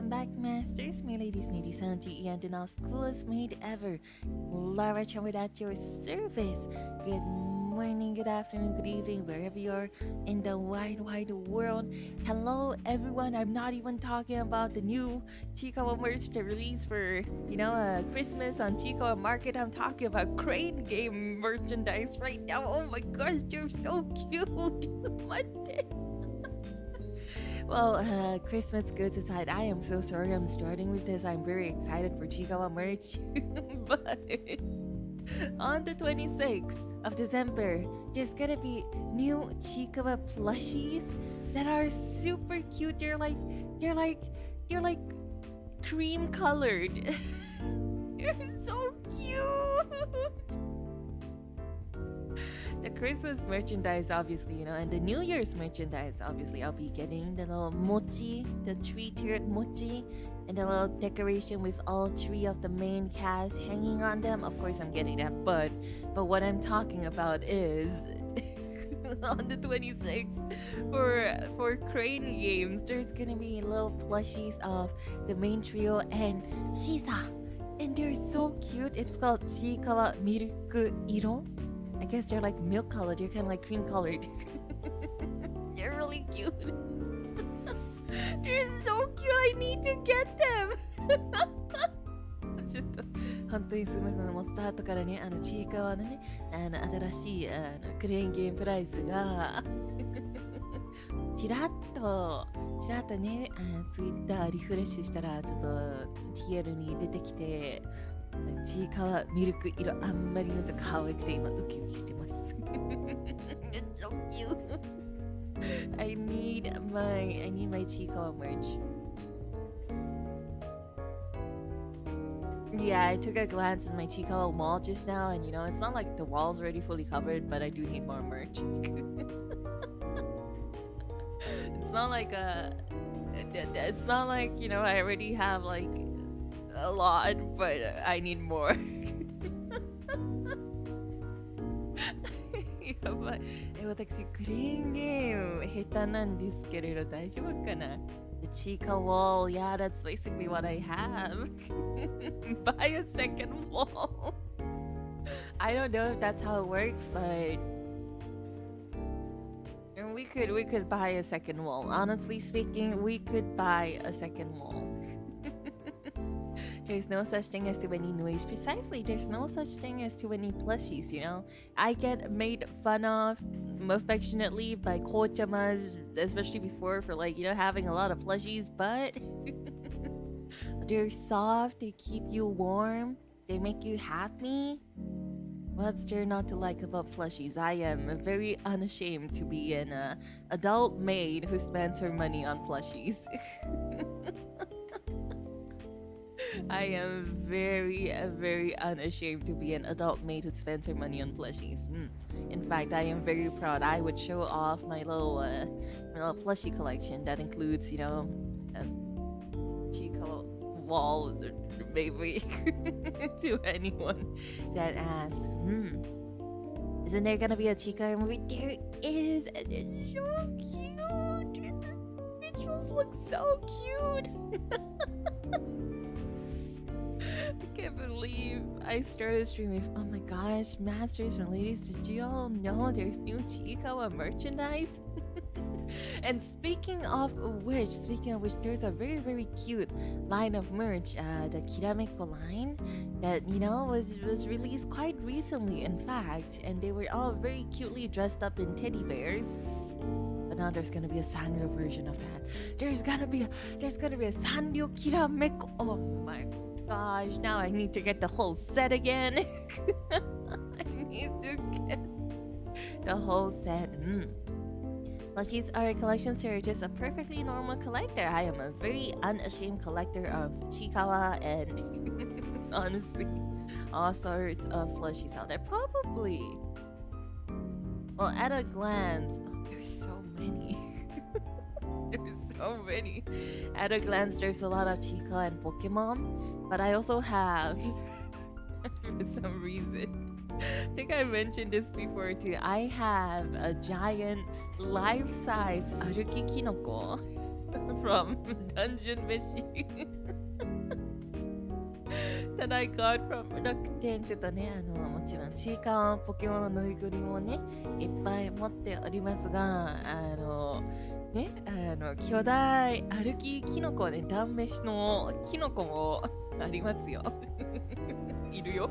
Welcome back, Masters, my ladies, NIJISANJI, and Denauth's coolest maid ever, Klara Charmwood at your service. Good morning, good afternoon, good evening, wherever you are in the wide, wide world. Hello, everyone. I'm not even talking about the new Chikawa merch they released for, Christmas on Chikawa Market. I'm talking about Crane Game merchandise right now. Oh my gosh, you're so cute. What? Well, Christmas goods aside, I am so sorry I'm starting with this. I'm very excited for Chikawa merch. But on the 26th of December, there's gonna be new Chikawa plushies that are super cute. They're like cream colored. They're so cute. The Christmas merchandise, obviously, and the New Year's merchandise, obviously, I'll be getting the little mochi, the three-tiered mochi, and the little decoration with all three of the main cast hanging on them. Of course, I'm getting that, but what I'm talking about is on the 26th for Crane Games, there's gonna be little plushies of the main trio and Shisa, and they're so cute. It's called Chikawa Milk Iro. I guess they're like milk colored. They're kind of like cream colored. They're really cute. They're so cute. I need to get them. ちょっと本当にすみません。もうスタートからね、ちいかわのね、新しいクレーンゲームプライスがちらっとね、ツイッターリフレッシュしたらちょっと TL に出てきて。ちいかわミルク色あんまりのちょっと可愛くて今ウキウキしてます。It's so cute. I need my Chikawa merch. Yeah, I took a glance at my Chikawa wall just now, and it's not like the wall's already fully covered, but I do need more merch. It's not like I already have like a lot, but I need more. やばい。私クレーンゲーム下手なんですけれど大丈夫かな？ The Chika wall, yeah, that's basically what I have. Buy a second wall. I don't know if that's how it works, but we could buy a second wall. Honestly speaking, we could buy a second wall. There's no such thing as too many noise. Precisely, there's no such thing as too many plushies, I get made fun of affectionately by kochamas, especially before for having a lot of plushies, but they're soft, they keep you warm, they make you happy. What's there not to like about plushies? I am very unashamed to be an adult maid who spends her money on plushies. I am very, very unashamed to be an adult maid who spends her money on plushies. In fact, I am very proud. I would show off my little plushie collection that includes, Chika wall, maybe, to anyone that asks, isn't there gonna be a Chika movie? There is, and it's so cute. It just looks so cute. I can't believe I started streaming. Oh my gosh, Masters and ladies, did you all know there's new Chikawa merchandise? And speaking of which, there's a very, very cute line of merch, the Kirameko line, that, was released quite recently, in fact, and they were all very cutely dressed up in teddy bears. But now there's gonna be a Sanrio version of that. There's gonna be a Sanrio Kirameko. Oh my gosh, now I need to get the whole set again. I need to get the whole set. Plushies are a collection series, just a perfectly normal collector. I am a very unashamed collector of Chikawa and honestly, all sorts of plushies out there. Probably. Well, at a glance, there's so many. There's so many. At a glance, there's a lot of Chika and Pokemon, but I also have, for some reason, I think I mentioned this before too, I have a giant life-size Aruki Kinoko from Dungeon Machine that I got from 楽天。ちょっとね、もちろんちいかわポケモンのぬいぐるみもね、いっぱい持っておりますが、ね、巨大歩きキノコね、断飯のキノコもありますよ。いるよ。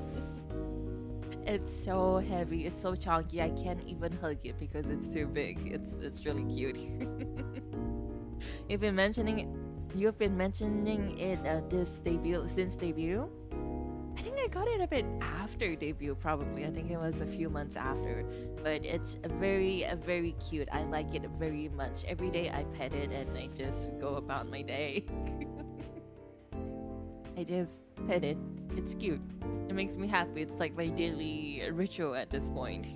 It's so heavy, it's so chunky, I can't even hug it because it's too big. It's really cute. You've been mentioning it this debut since debut. I think I got it a bit after debut, probably. I think it was a few months after, but it's very cute. I like it very much. Every day I pet it and I just go about my day. I just pet it. It's cute. It makes me happy. It's like my daily ritual at this point.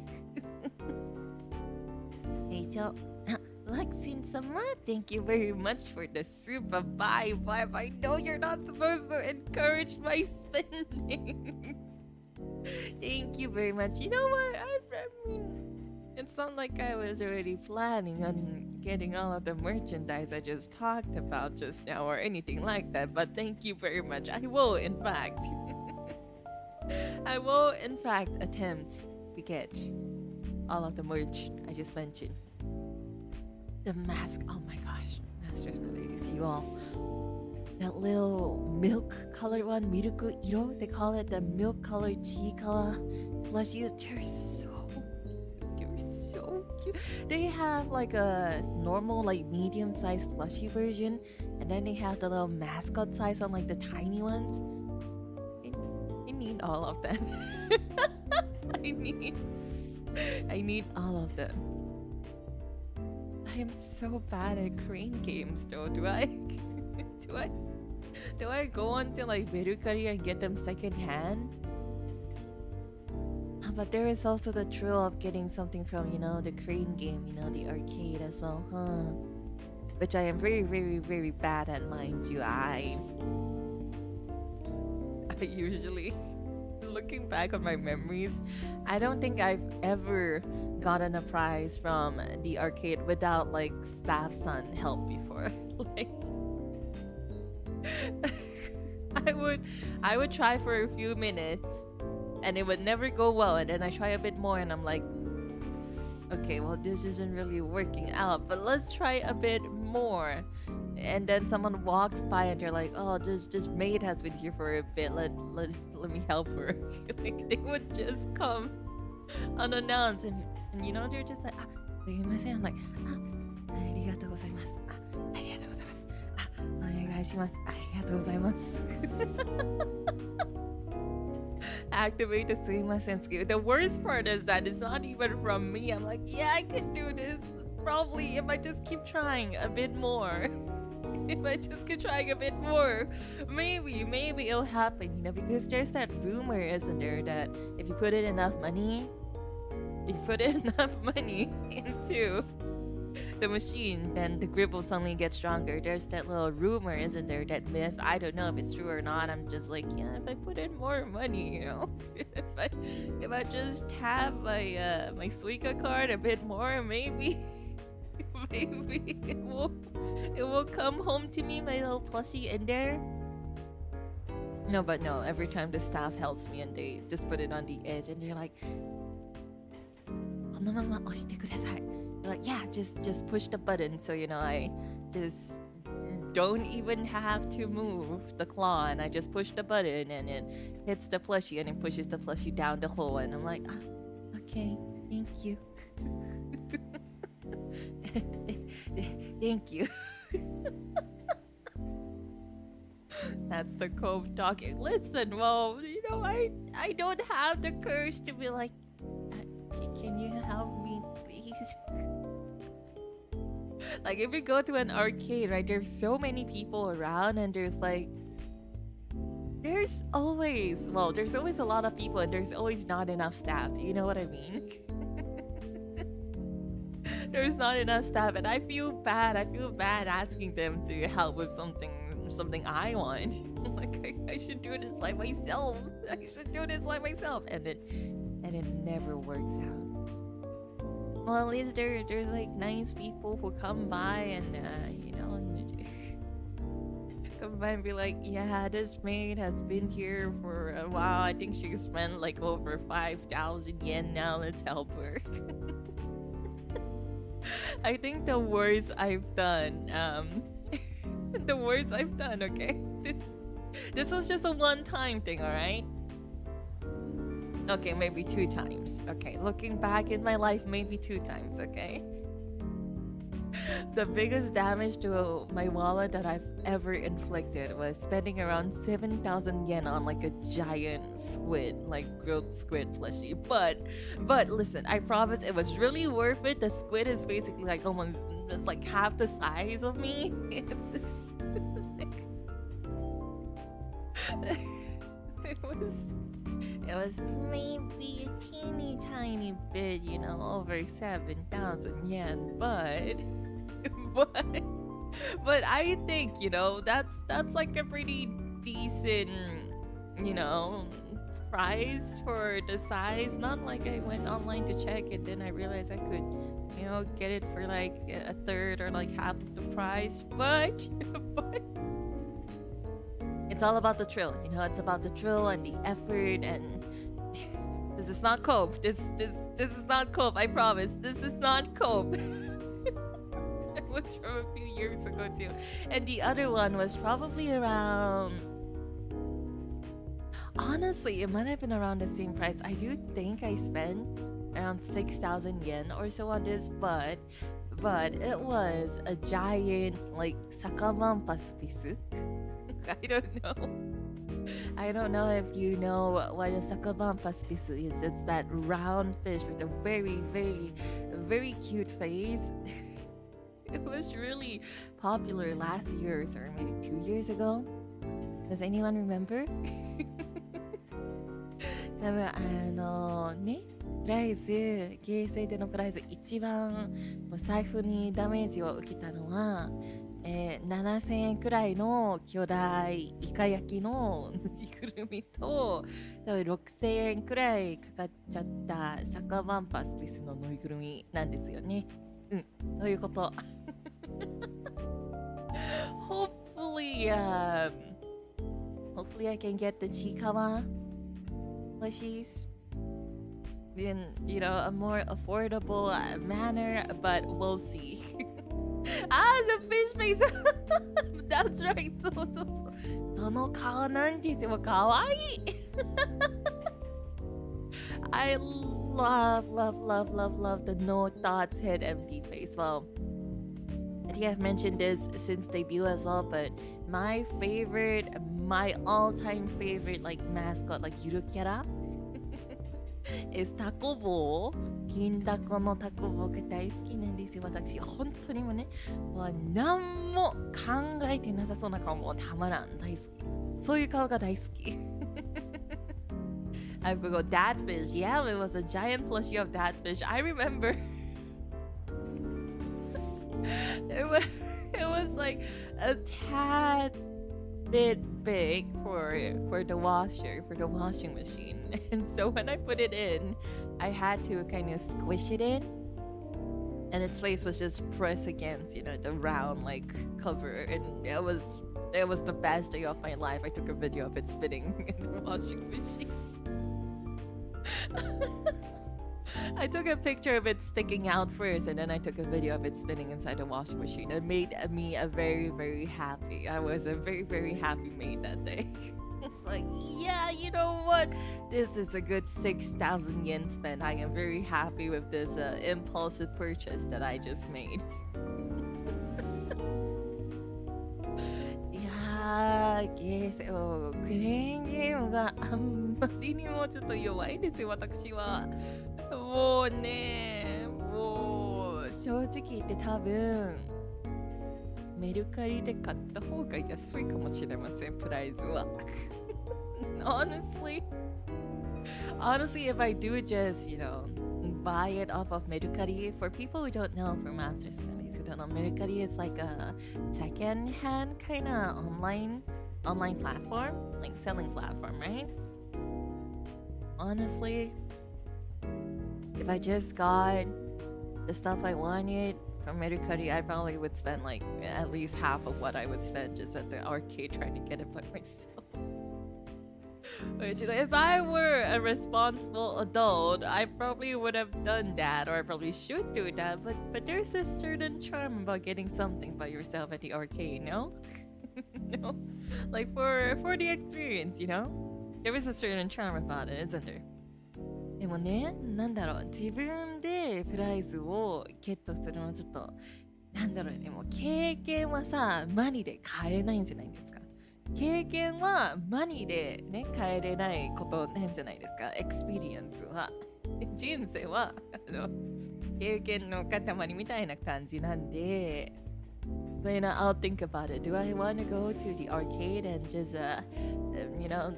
Rachel, Luxin Sama, thank you very much for the super bye. I know you're not supposed to encourage my spending. Thank you very much. You know what? I mean, it's not like I was already planning on getting all of the merchandise I just talked about just now or anything like that, but thank you very much. I will, in fact. I will, in fact, attempt to get all of the merch I just mentioned. The mask, oh my gosh, masters and ladies, you all. That little milk colored one, Miruku Iro, they call it the milk colored Chikawa plushies. They're so cute. They have like a normal, like medium sized plushie version, and then they have the little mascot size on like the tiny ones. I need all of them. I need all of them. I am so bad at crane games though. Do I go on to like Mercari and get them second hand? But there is also the thrill of getting something from, you know, the crane game, you know, the arcade as well, huh? Which I am very bad at, mind you. I usually, looking back on my memories, I don't think I've ever gotten a prize from the arcade without like staff son help before. Like I would try for a few minutes and it would never go well, and then I try a bit more and I'm like, okay, well this isn't really working out, but let's try a bit more. And then someone walks by and they're like, oh, this maid has been here for a bit, let me help her. Like they would just come unannounced, and you know, they're just like, ah, すいません. I'm like, ありがとうございます。ありがとうございます。お願いします。ありがとうございます。Activate the すいません skill. The worst part is that it's not even from me. I'm like, yeah, I can do this. Probably if I just keep trying a bit more. If I just keep trying a bit more, maybe it'll happen, you know, because there's that rumor, isn't there, that if you put in enough money into the machine, then the grip will suddenly get stronger. There's that little rumor, isn't there, that myth. I don't know if it's true or not. I'm just like, yeah, if I put in more money, you know, if I just have my my Suica card a bit more, maybe it will come home to me, my little plushie in there. No, but no, every time the staff helps me and they just put it on the edge and they're like, このまま押してください. They're like, yeah, just push the button, so you know, I just don't even have to move the claw, and I just push the button and it hits the plushie and it pushes the plushie down the hole, and I'm like, okay, thank you. Thank you. That's the Cove talking. Listen, well, you know, I don't have the courage to be like, can you help me, please? Like, if you go to an arcade, right, there's so many people around, and there's always a lot of people, and there's always not enough staff. Do you know what I mean? There's not enough staff, and I feel bad asking them to help with something I want. Like, I should do this by myself. And it never works out. Well, at least there's like nice people who come by and you know, might be like, yeah, this maid has been here for a while. I think she spent like over 5,000 yen now. Let's help her. I think the worst I've done, the worst I've done, okay? This was just a one-time thing, alright? Okay, maybe 2 times. Okay, looking back in my life, maybe 2 times, okay? The biggest damage to my wallet that I've ever inflicted was spending around 7,000 yen on like a giant squid, like grilled squid plushie. But listen, I promise it was really worth it. The squid is basically like almost, it's like half the size of me. It was maybe a teeny tiny bit, you know, over 7,000 yen, but I think, you know, that's like a pretty decent, you know, price for the size. Not like I went online to check and then I realized I could, you know, get it for like a third or like half of the price, but it's all about the thrill, you know. It's about the thrill and the effort, and this is not cope. This is not cope. I promise. This is not cope. It was from a few years ago too, and the other one was probably around. Honestly, it might have been around the same price. I do think I spent around 6,000 yen or so on this, but it was a giant like sakamampas piece. I don't know if you know what a sakamampas piece is. It's that round fish with a very, very, very cute face. It was really popular last year or maybe 2 years ago. Does anyone remember? 多分ね、プライズ、ゲーセンでのプライズ一番財布にダメージを受けたのは、7000円くらいの巨大イカ焼きのぬいぐるみと、多分6000円くらいかかっちゃったサカバンパスピスのぬいぐるみなんですよね。うん、そういうこと。Hopefully I can get the Chikawa plushies in, you know, a more affordable manner, but we'll see. The fish face. That's right. その顔なんですよ。かわいい。I love the no thoughts head empty face. Well, I think I've mentioned this since debut as well, but my all-time favorite like mascot, like ゆるキャラis タコボー。銀だこのタコボーが大好きなんですよ。私本当にもね、何も考えてなさそうな顔もたまらん大好き。そういう顔が大好き。I forgot that fish. Yeah, it was a giant plushie of that fish. I remember. It was like a tad bit big for the washing machine. And so when I put it in, I had to kind of squish it in, and its face was just pressed against, you know, the round like cover, and it was the best day of my life. I took a video of it spinning in the washing machine. I took a picture of it sticking out first, and then I took a video of it spinning inside the washing machine. It made me a very, very happy. I was a very, very happy maid that day. I was like, yeah, you know what? This is a good 6,000 yen spent. I am very happy with this impulsive purchase that I just made. クレーンゲームがあんまりにもちょっと弱いんですよ、私は。もうね、もう正直言って多分メルカリで買った方が安いかもしれません、プライズは。Honestly, if I do just, you know, buy it off of Mercari, for people who don't know, for masters studies who don't know, Mercari is like a second-hand kind of online platform, like selling platform, right? Honestly, if I just got the stuff I wanted, from Mercari, I probably would spend like at least half of what I would spend just at the arcade trying to get it by myself. Which, you know, if I were a responsible adult, I probably would have done that, or I probably should do that. But there's a certain charm about getting something by yourself at the arcade, no? No, like for the experience, you know, there is a certain charm about it, isn't there? でもね、なんだろう、自分でプライズをゲットするのはちょっと、なんだろうね、もう経験はさ、マニで買えないんじゃないですか。経験はマニでね、買えれないことなんじゃないですか。エクスペリエンスは。人生は経験の塊みたいな感じなんで、So, you know, I'll think about it. Do I want to go to the arcade and just, you know,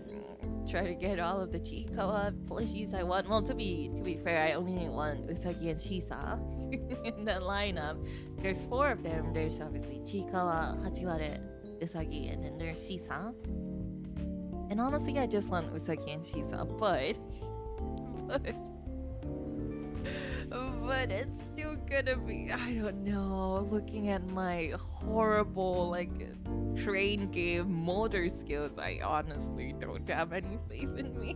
try to get all of the Chikawa plushies I want? Well, to be fair, I only want Usagi and Shisa in the lineup. There's 4 of them. There's obviously Chikawa, Hachiware, Usagi, and then there's Shisa. And honestly, I just want Usagi and Shisa, but it's still gonna be, I don't know, looking at my horrible, like, train game motor skills, I honestly don't have any faith in me.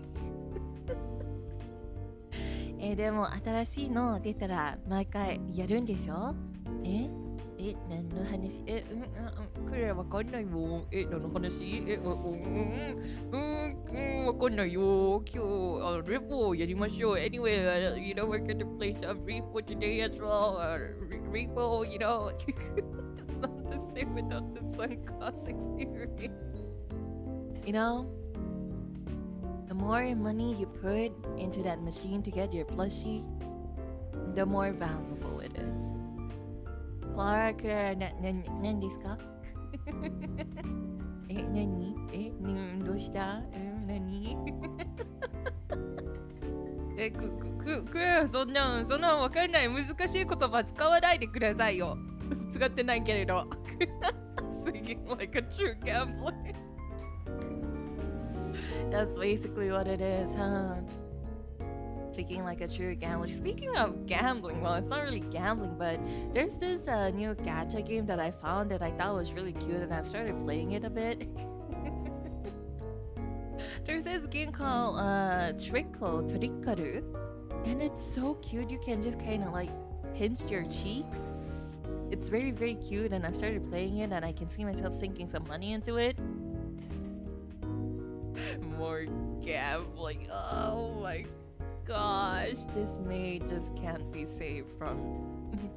でも新しいの出たら毎回やるんでしょ？何の話？これわかんないよ。何の話？わかんないよ。今日、REPO やりましょう。Anyway, you know, we're gonna play some R.E.P.O today as well. R.E.P.O, you know, it's not the same without the sunk cost experience. You know, the more money you put into that machine to get your plushie, the more valuable it is. Klara,何ですか？何？どうした？何？クラ、そんなんわかんない。難しい言葉使わないでくださいよ。使ってないけれど。Speaking like a true gambler. That's basically what it is, huh? Speaking like a true gambler. Speaking of gambling, well, it's not really gambling, but there's this new gacha game that I found that I thought was really cute, and I've started playing it a bit. There's this game called Trickaru, and it's so cute. You can just kind of like pinch your cheeks. It's very, very cute, and I've started playing it, and I can see myself sinking some money into it. More gambling. Oh my gosh, this Maid just can't be saved from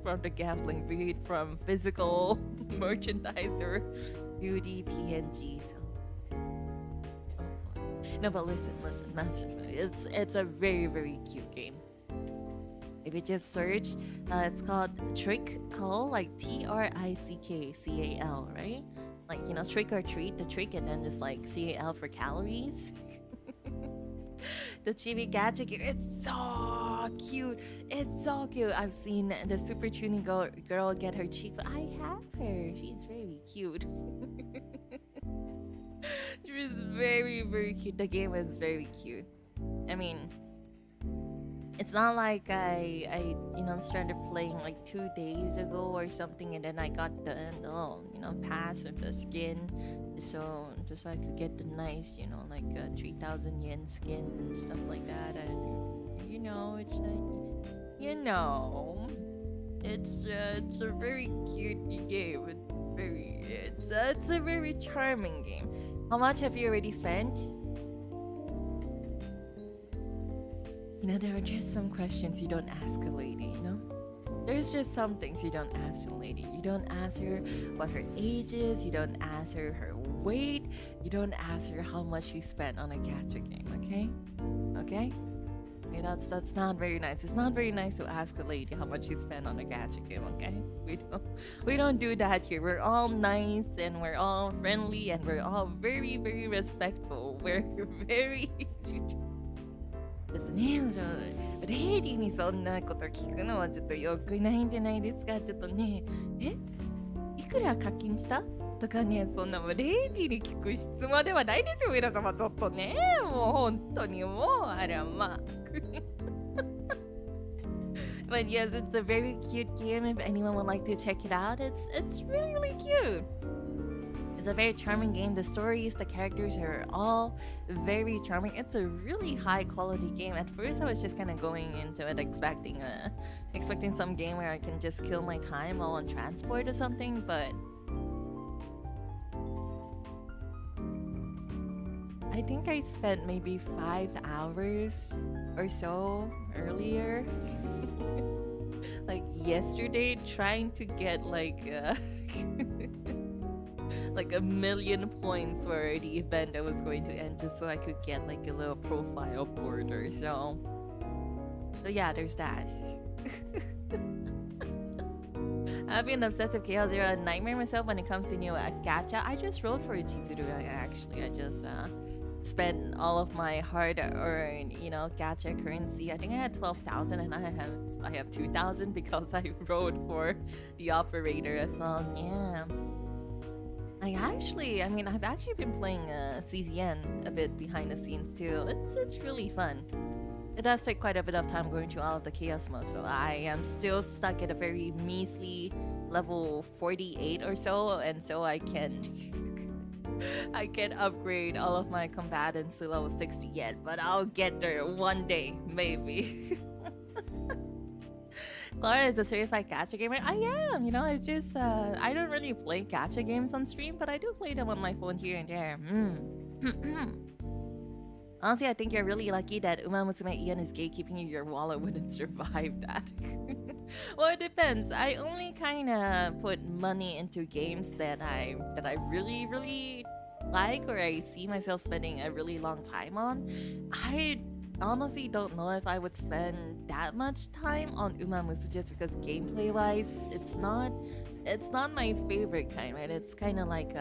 the gambling beat, from physical merchandise or UDPNG. So no, but listen, Masters, it's a very, very cute game. If you just search, it's called Trickcal, like TRICKCAL, right? Like, you know, trick or treat, the trick, and then just like CAL for calories. The chibi gacha gear, it's so cute. It's so cute. I've seen the super tuning girl get her cheek. I have her. She's very cute. She's very, very cute. The game is very cute. I mean, it's not like I you know, started playing like 2 days ago or something, and then I got the little, you know, pass of the skin, so just so I could get the nice, you know, like 3,000 yen skin and stuff like that. And you know, it's you know, it's a very cute game. It's a very charming game. How much have you already spent? You know, there are just some questions you don't ask a lady, you know? There's just some things you don't ask a lady. You don't ask her what her age is. You don't ask her her weight. You don't ask her how much she spent on a gacha game, okay? Okay? Okay, that's not very nice. It's not very nice to ask a lady how much she spent on a gacha game, okay? We don't do that here. We're all nice, and we're all friendly, and we're all very, very respectful. We're very... ちょっとね、レイディにそんなこと聞くのはちょっと良くないんじゃないですか。ちょっとね、いくら課金したとかね、そんなレイディに聞く質問ではないですよ、皆様。ちょっとね、もう本当にもう、あらまあ。But yes, it's a very cute game. If anyone would like to check it out, it's really really cute. It's a very charming game. The stories, the characters are all very charming. It's a really high quality game. At first, I was just kind of going into it expecting some game where I can just kill my time while on transport or something, but I think I spent maybe 5 hours or so earlier, like yesterday, trying to get like like 1,000,000 points for the event that was going to end, just so I could get like a little profile border. So yeah, there's that. I've been obsessed with Chaos Zero, a nightmare myself when it comes to new gacha. I just rolled for a Chizuru actually. I just spent all of my hard-earned, gacha currency. I think I had 12,000 and I have 2,000 because I rode for the operator as well. Yeah. I've actually been playing CZN a bit behind the scenes too. It's really fun. It does take quite a bit of time going through all of the chaos modes, so I am still stuck at a very measly level 48 or so, and so I can upgrade all of my combatants to level 60 yet, but I'll get there one day, maybe. Klara is a certified gacha gamer. I am, it's just, I don't really play gacha games on stream, but I do play them on my phone here and there. Honestly, I think you're really lucky that Umamusume Ian is gatekeeping you. Your wallet wouldn't survive that. Well, it depends. I only kind of put money into games that I really, really like, or I see myself spending a really long time on. I honestly don't know if I would spend that much time on Umamusu, just because gameplay wise it's not my favorite kind, right? It's kind of like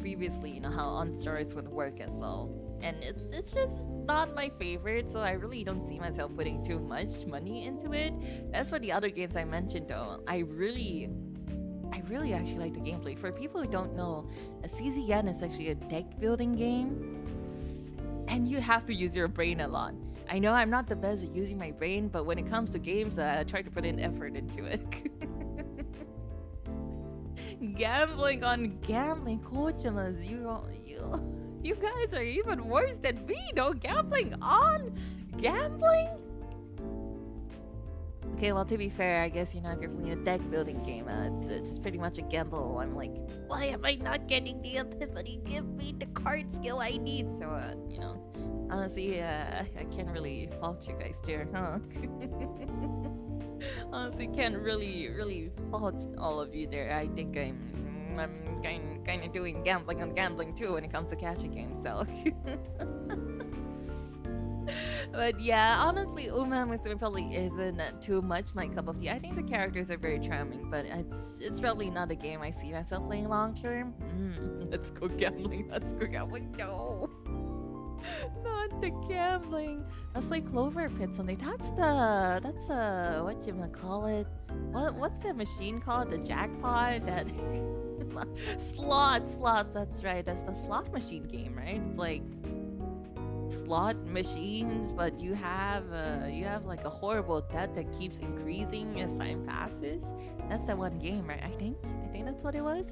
previously, how On Stars would work as well, and it's just not my favorite, so I really don't see myself putting too much money into it. As for the other games I mentioned though, I really actually like the gameplay. For people who don't know, a CZN is actually a deck building game, and you have to use your brain a lot. I know I'm not the best at using my brain, but when it comes to games, I try to put in effort into it. Gambling on gambling, Kochamas, you guys are even worse than me, no? Gambling on gambling? Okay, well, to be fair, I guess, if you're playing a deck building game, it's pretty much a gamble. I'm like, why am I not getting the epiphany? Give me the card skill I need. So, honestly, I can't really fault you guys there, huh? Honestly, can't really fault all of you there. I think I'm kind of doing gambling on gambling too when it comes to gacha games, so. But yeah, honestly, Umamusume probably isn't too much my cup of tea. I think the characters are very charming, but it's probably not a game I see myself playing long term. Let's go gambling. Let's go gambling. No, not the gambling. Let's play Clover Pit someday. That's whatchamacallit? What's that machine called? The jackpot? That slots. That's right. That's the slot machine game, right? It's like slot machines, but you have like a horrible debt that keeps increasing as time passes. That's the one game, right? I think that's what it was.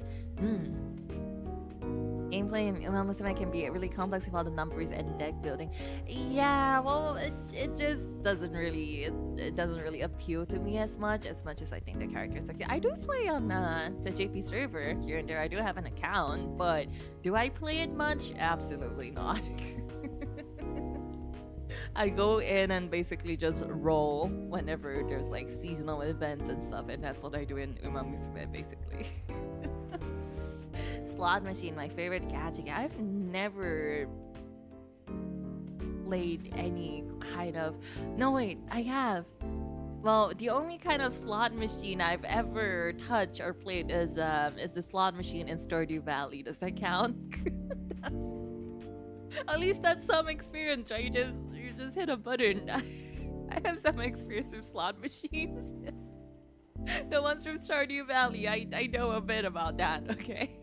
Gameplay in Umamusume can be really complex with all the numbers and deck building. Yeah, well, it just doesn't really appeal to me as much as I think the characters are cute. I do play on the JP server here and there. I do have an account, but do I play it much? Absolutely not. I go in and basically just roll whenever there's like seasonal events and stuff, and that's what I do in Umamusume basically. Slot machine, my favorite gacha game. I've never played any kind of... No, wait, I have. Well, the only kind of slot machine I've ever touched or played is the slot machine in Stardew Valley. Does that count? At least that's some experience, right? You just hit a button. I have some experience with slot machines. The ones from Stardew Valley, I know a bit about that, okay?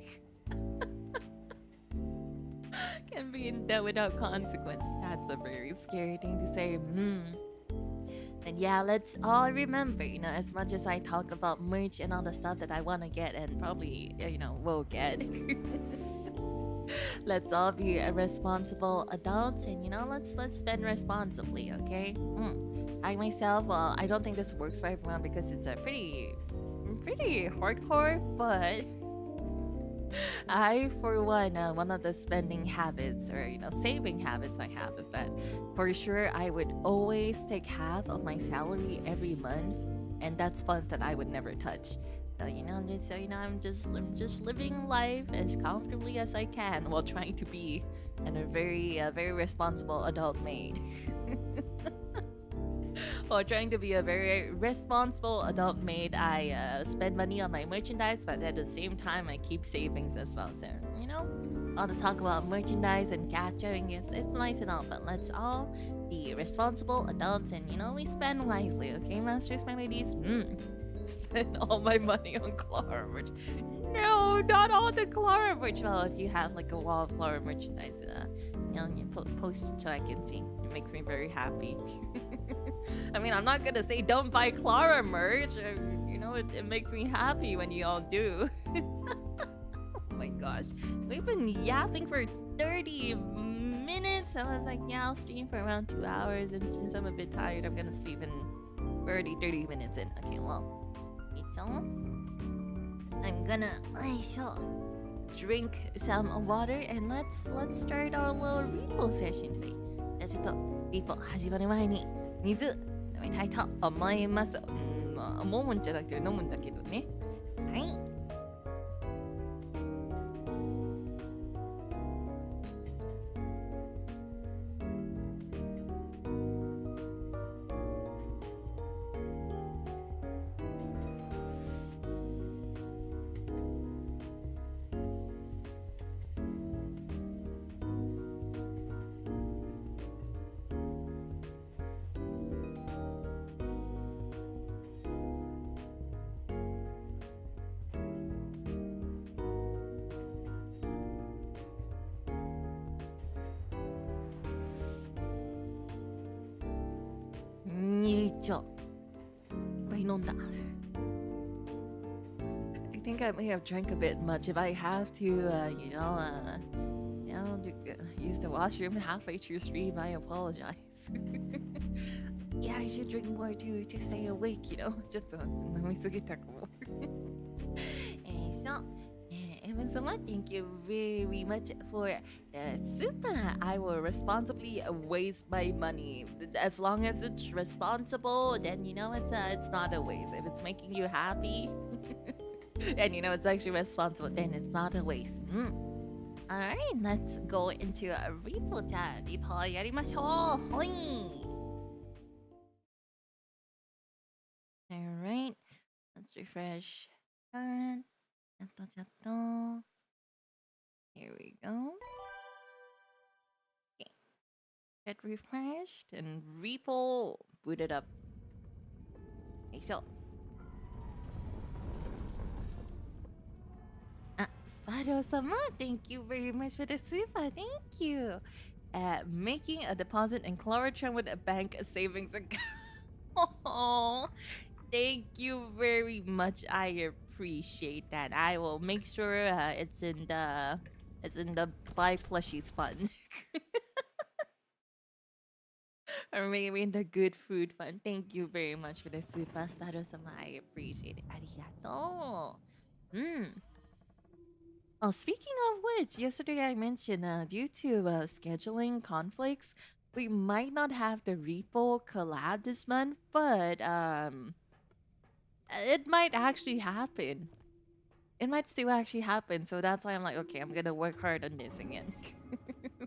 Can be in debt without consequence. That's a very scary thing to say. And yeah, let's all remember, as much as I talk about merch and all the stuff that I want to get and probably, will get. Let's all be responsible adults and, let's spend responsibly, okay? I myself, well, I don't think this works for everyone because it's a pretty hardcore, but I, for one of the spending habits or saving habits I have is that for sure I would always take half of my salary every month, and that's funds that I would never touch. So I'm just living life as comfortably as I can while trying to be a very responsible adult maid. While trying to be a very responsible adult maid, I spend money on my merchandise, but at the same time, I keep savings as well. So, all the talk about merchandise and gachaing it's nice and all, but let's all be responsible adults and, we spend wisely, okay, masters, my ladies? Spend all my money on Klara merch. No, not all the Klara merch. Well, if you have like a wall of Klara merchandise, you post it so I can see. It makes me very happy. I mean, I'm not gonna say don't buy Klara merch. It makes me happy when you all do. Oh my gosh. We've been yapping for 30 minutes. I was like, yeah, I'll stream for around 2 hours. And since I'm a bit tired, I'm gonna sleep in 30 minutes in. Okay, well. I'm gonna drink some water and let's start our little REPO session today. じゃあちょっとREPO始まる前に水飲みたいと思います。飲むんじゃなくて飲むんだけどね。はい。I think I may have drank a bit much. If I have to, use the washroom halfway through stream, I apologize. Yeah, I should drink more to stay awake, ちょっと飲みすぎたかも。Evan-sama, thank you very much for the super. I will responsibly waste my money. As long as it's responsible, then it's not a waste. If it's making you happy, and it's actually responsible, then it's not a waste. Alright, let's go into a REPO chat. REPO やりましょう。ほい。Alright, let's refresh. Here we go. Okay. Get refreshed and REPO booted up. Okay, so. Spado-sama, thank you very much for the super. Thank you. Making a deposit in Klara Charmwood bank savings account. Oh, thank you very much. I appreciate that. I will make sure it's in the buy plushies fund. Or maybe in the good food fund. Thank you very much for the super Spado-sama. I appreciate it. Arigato. Oh, speaking of which, yesterday I mentioned due to scheduling conflicts, we might not have the REPO collab this month, but it might actually happen. It might still actually happen, so that's why I'm like, okay, I'm gonna work hard on this again.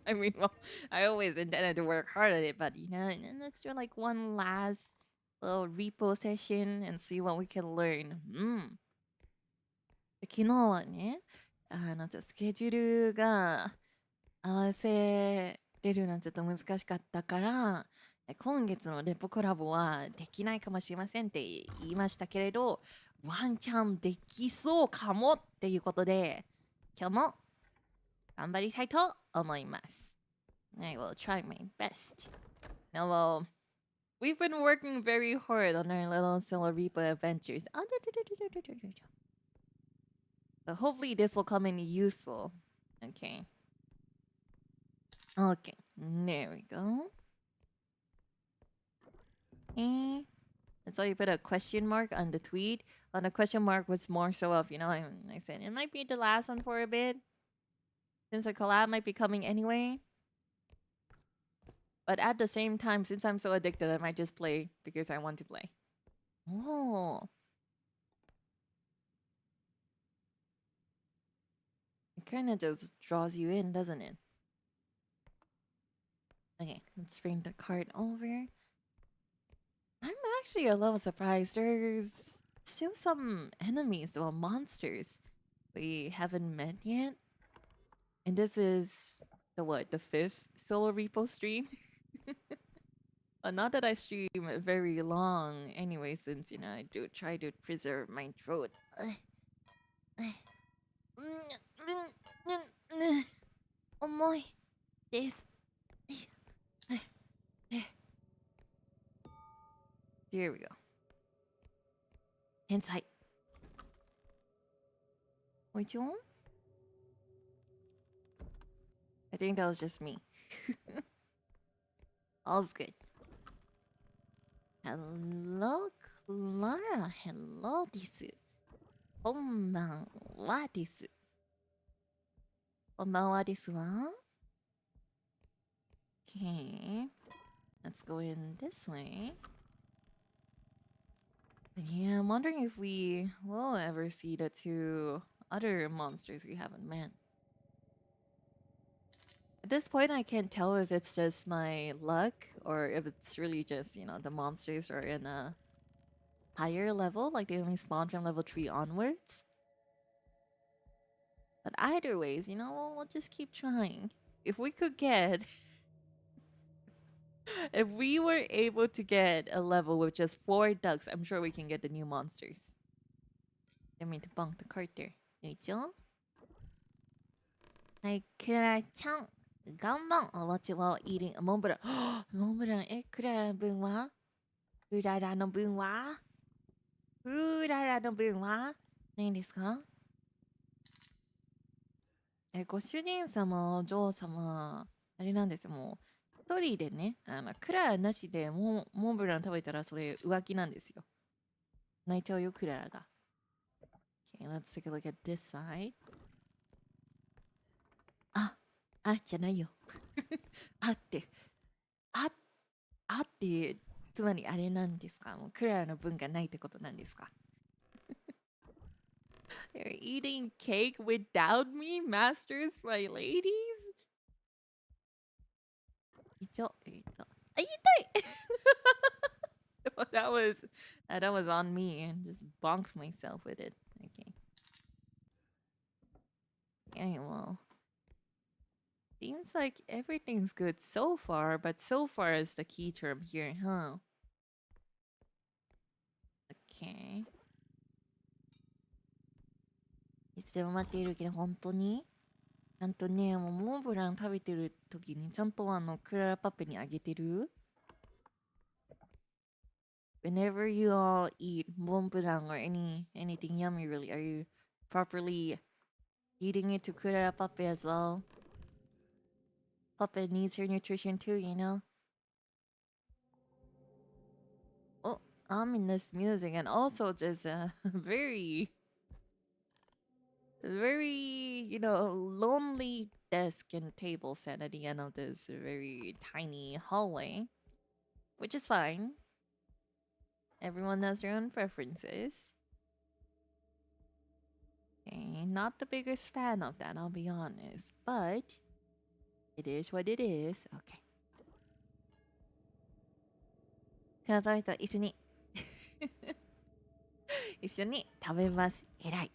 I mean, well, I always intended to work hard at it, but let's do like one last little REPO session and see what we can learn. 昨日はね、スケジュールが合わせれるのはちょっと難しかったから、今月のレポコラボはできないかもしれませんって言いましたけれど、ワンチャンできそうかもっていうことで、今日も頑張りたいと思います。I will try my best. Now, well, We've been working very hard on our little solo repo adventures. So hopefully this will come in useful. Okay. Okay. There we go. Okay. And so you put a question mark on the tweet. And the question mark was more so of, I said it might be the last one for a bit. Since a collab might be coming anyway. But at the same time, since I'm so addicted, I might just play because I want to play. Oh. It kind of just draws you in, doesn't it? Okay, let's bring the card over. I'm actually a little surprised. There's still some enemies or monsters we haven't met yet. And this is the what? The 5th solo repo stream? Not that I stream very long anyway, since, I do try to preserve my throat. Omoy. This. Here we go. Inside. Which one? I think that was just me. All's good. Hello, Klara. Hello, desu. Konbanwa desu. Konbanwa desu wa? Okay. Let's go in this way. But yeah, I'm wondering if we will ever see the 2 other monsters we haven't met. At this point, I can't tell if it's just my luck or if it's really just, the monsters are in a higher level, like they only spawn from level 3 onwards. But either ways, we'll just keep trying. If we could get... if we were able to get a level with just 4 ducks, I'm sure we can get the new monsters. I mean to bonk the cart there. Hi, Klara-chan. ガンバン What while eating a モンブランモンブランクララの分はクララの分はクララの分は何ですかご主人様、お嬢様、あれなんですよ、もう一人でね、クララなしでモンブラン食べたらそれ浮気なんですよ。泣いちゃうよ、クララが。Okay, let's take a look at this side. じゃないよ。って、って、つまりあれなんですか？もうクララの分がないってことなんですか？ They're eating cake without me, masters, my ladies? 痛いthat was on me and just bonked myself with it. Okay. Okay, well. Seems like everything's good so far, but so far is the key term here, huh? Okay. いつでも待っているけど、本当にちゃんとね、もうモンブラン食べてる時にちゃんとクララパペにあげてる Whenever you all eat モンブラン or anything yummy really, are you properly eating it to クララパペ as well? Puppet needs her nutrition too, Oh, ominous music and also just a very, lonely desk and table set at the end of this very tiny hallway, which is fine. Everyone has their own preferences. Okay, not the biggest fan of that, I'll be honest, but it is what it is. Okay. カーパイと一緒に一緒に食べます。えらい。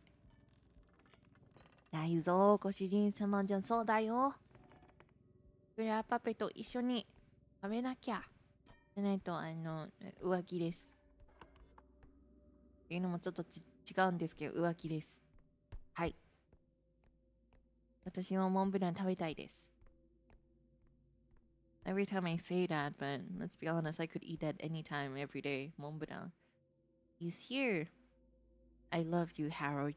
大蔵ご主人様じゃそうだよ。クラパペと一緒に食べなきゃ。でないと浮気です。っていうのもちょっと違うんですけど浮気です。はい。私もモンブラン食べたいです。Every time I say that, but let's be honest, I could eat that anytime, every day. Mombura. He's here. I love you, Harold.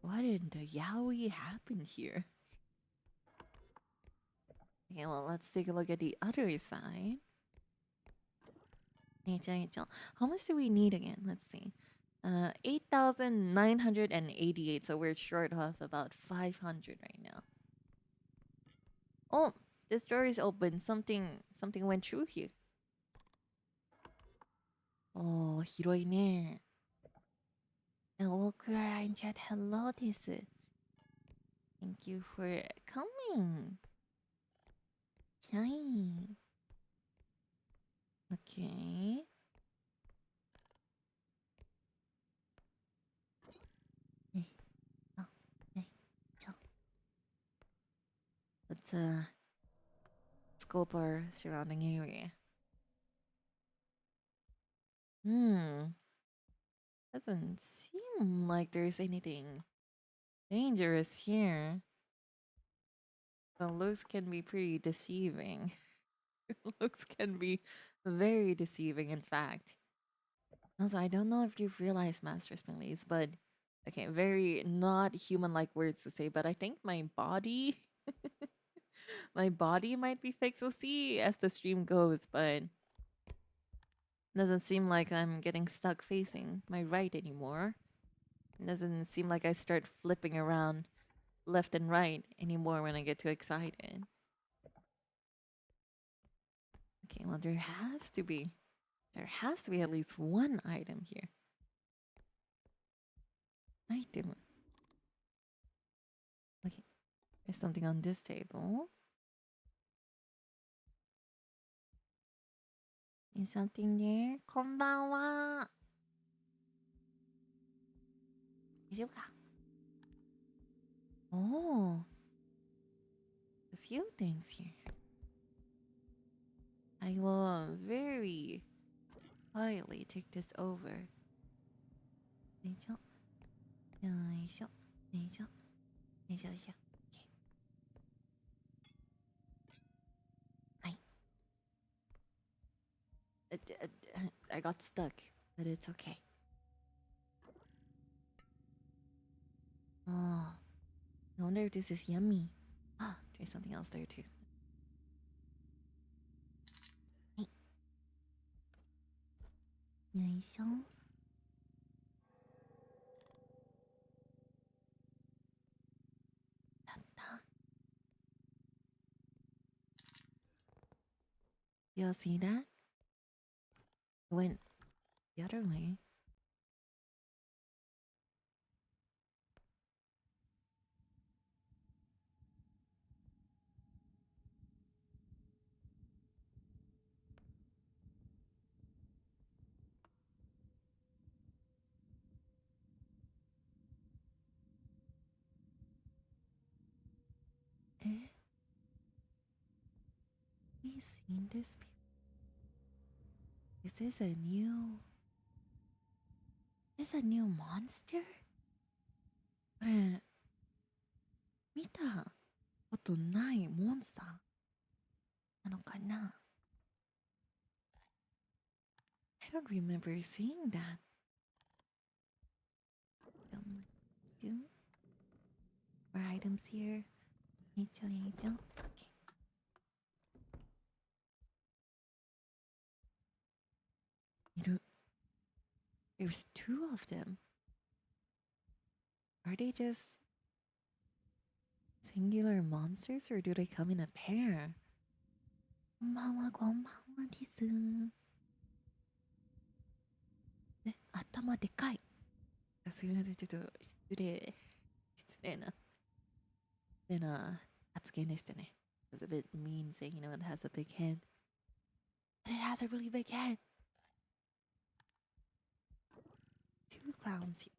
What in the yaoi happened here? Okay, well, let's take a look at the other side. How much do we need again? Let's see. 8,988, so we're short of about 500 right now. Oh, this door is open. Something went through here. Oh, 広いね. Hello, Klara in chat. Hello, this. Thank you for coming. Shiny. Okay. Let's scope our surrounding area. Doesn't seem like there's anything dangerous here. The looks can be pretty deceiving. Looks can be very deceiving, in fact. Also, I don't know if you've realized, Master Spinleys, but okay, very not human-like words to say, but I think my body, my body might be fixed. We'll see as the stream goes, but doesn't seem like I'm getting stuck facing my right anymore. It doesn't seem like I start flipping around left and right anymore when I get too excited. Okay, well, there has to be at least one item here. Item. Okay, there's something on this table. Is something there? こんばんは。大丈夫か? Oh, a few things here. I will very quietly take this over. よいしょ。よいしょ。よいしょ。よいしょよいしょ。はい。I got stuck, but it's okay. Oh, I wonder if this is yummy. Ah, there's something else there too. Hey. よいしょ。だった。You see that? It went the other way. Eh? Have you seen this before? Is this a new... Is this a new monster? これ、見たことないモンスターなのかな? I don't remember seeing that. More items here. Okay. There's two of them. Are they just singular monsters or do they come in a pair? こんばんはです。ね、頭でかい。すみません、ちょっと失礼な発言でしたね。It was a bit mean saying, it has a big head. But it has a really big head. Two crowns here.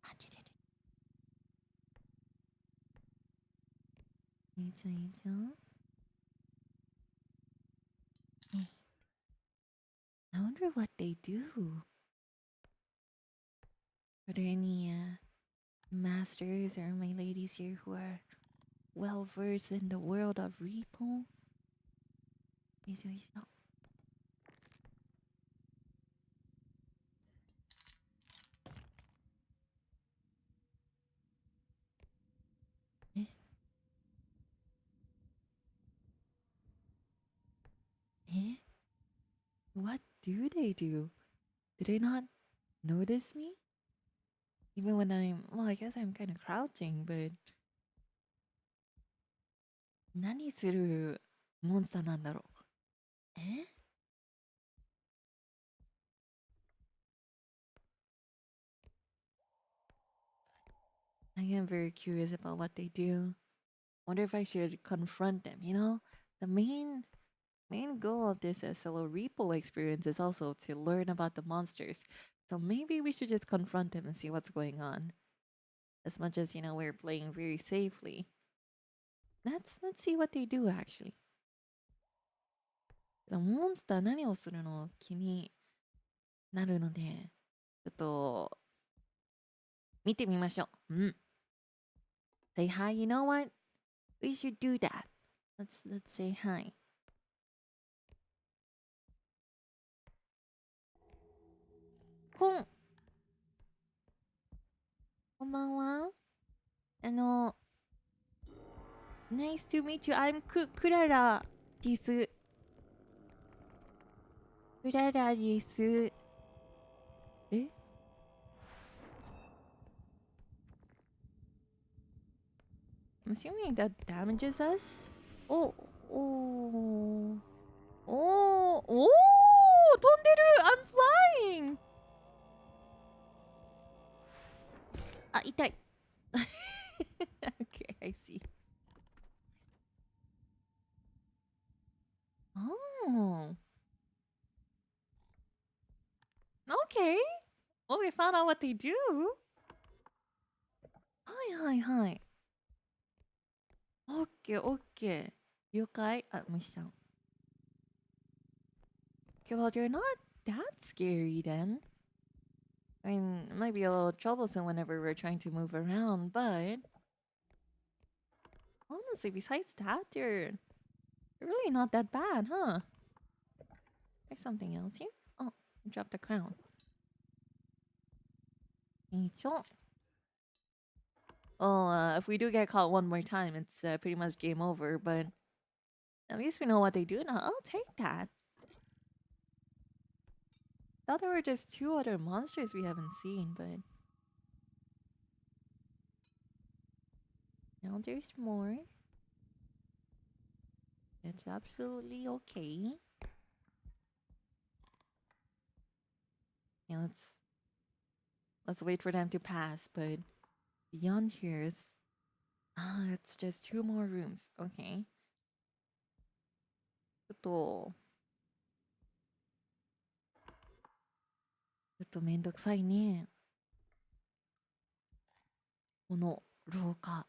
I wonder what they do. Are there any masters or my ladies here who are well versed in the world of R.E.P.O? よいしょよいしょ。ええ What do they do? Do they not notice me? Even when well, I guess I'm kind of crouching, but 何するモンスターなんだろう。I am very curious about what they do. Wonder if I should confront them, you know? The main goal of this solo repo experience is also to learn about the monsters. So maybe we should just confront them and see what's going on. As much as, we're playing very safely. Let's see what they do actually. モンスター何をするの気になるので、ちょっと見てみましょう。うん。Say hi, you know what? We should do that. Let's say hi. こんばんは。Nice to meet you. I'm Klara です。クララです。え I'm assuming that damages us? お、お、お、お、飛んでる I'm flying! あ、痛い。Okay, I see. Oh. Okay. Well, we found out what they do. はいはいはい。オッケーオッケー。了解。あ、虫さん。Okay, well, you're not that scary then. I mean, it might be a little troublesome whenever we're trying to move around, but honestly, besides that, you're really not that bad, huh? There's something else here. Oh, I dropped a crown. Well, if we do get caught one more time, it's pretty much game over, but at least we know what they do now. I'll take that. Thought there were just 2 other monsters we haven't seen, but now there's more. It's absolutely okay. Yeah, let's wait for them to pass, but beyond here is it's just 2 more rooms. Okay. ちょっとめんどくさいね。この廊下。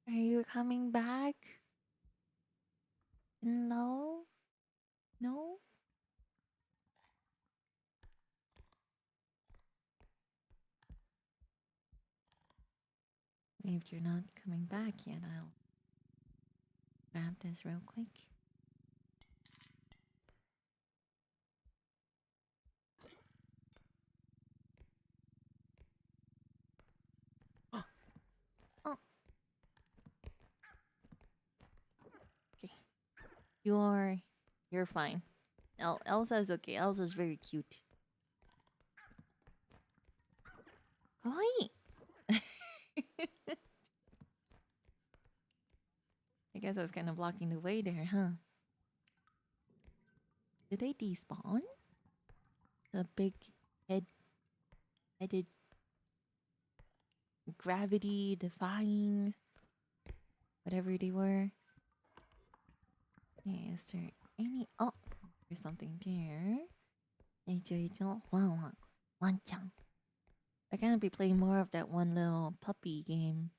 Are you coming back? No? No? If you're not coming back yet, I'll grab this real quick. Oh. Okay. You're fine. Elsa's okay. Elsa's very cute. Kawaii! I guess I was kind of blocking the way there, huh? Did they despawn? The big headed gravity defying whatever they were. Okay, is there any oh there's something there. Wan-chan. I can't be playing more of that one little puppy game.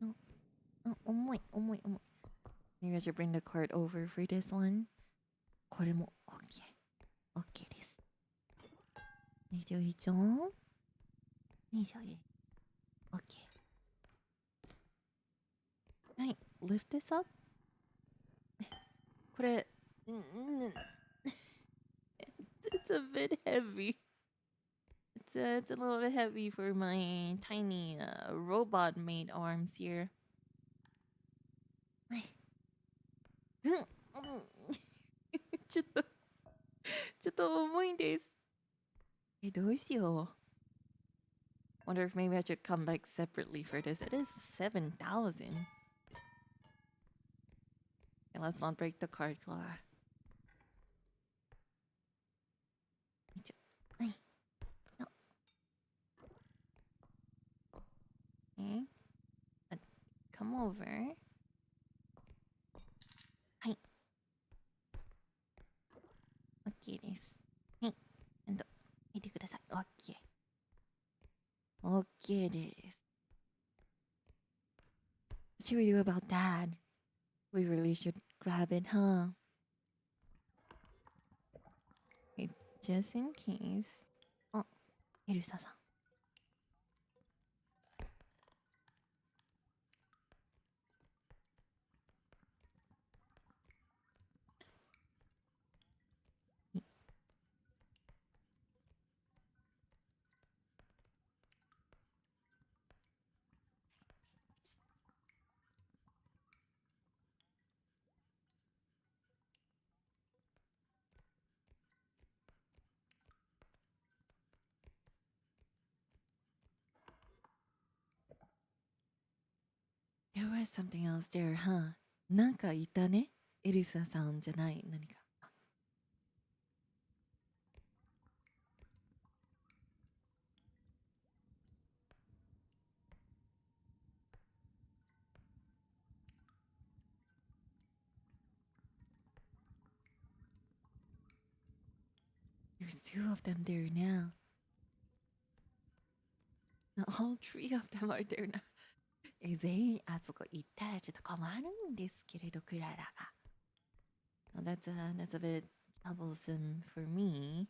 No. Oh, maybe I should bring the cart over for this one. これも OK です。よいしょ。OK lift this up? これ it's a bit heavy. It's a little bit heavy for my tiny robot maid arms here. ちょっと重いです。どうしよう。Wonder if maybe I should come back separately for this. It is 7,000. Okay, let's not break the card, Klara. Okay. Come over. はい。OK です。はい。見てください。OK。OK です。What should we do about that? We really should grab it, huh? Okay, just in case. あ、エルサさん。There was something else there, huh? なんかいたね。エルサさんじゃない。何か。There's two of them there now. All three of them are there now. 全員あそこ行ったらちょっと困るんですけれど、クララが。That's a bit troublesome for me.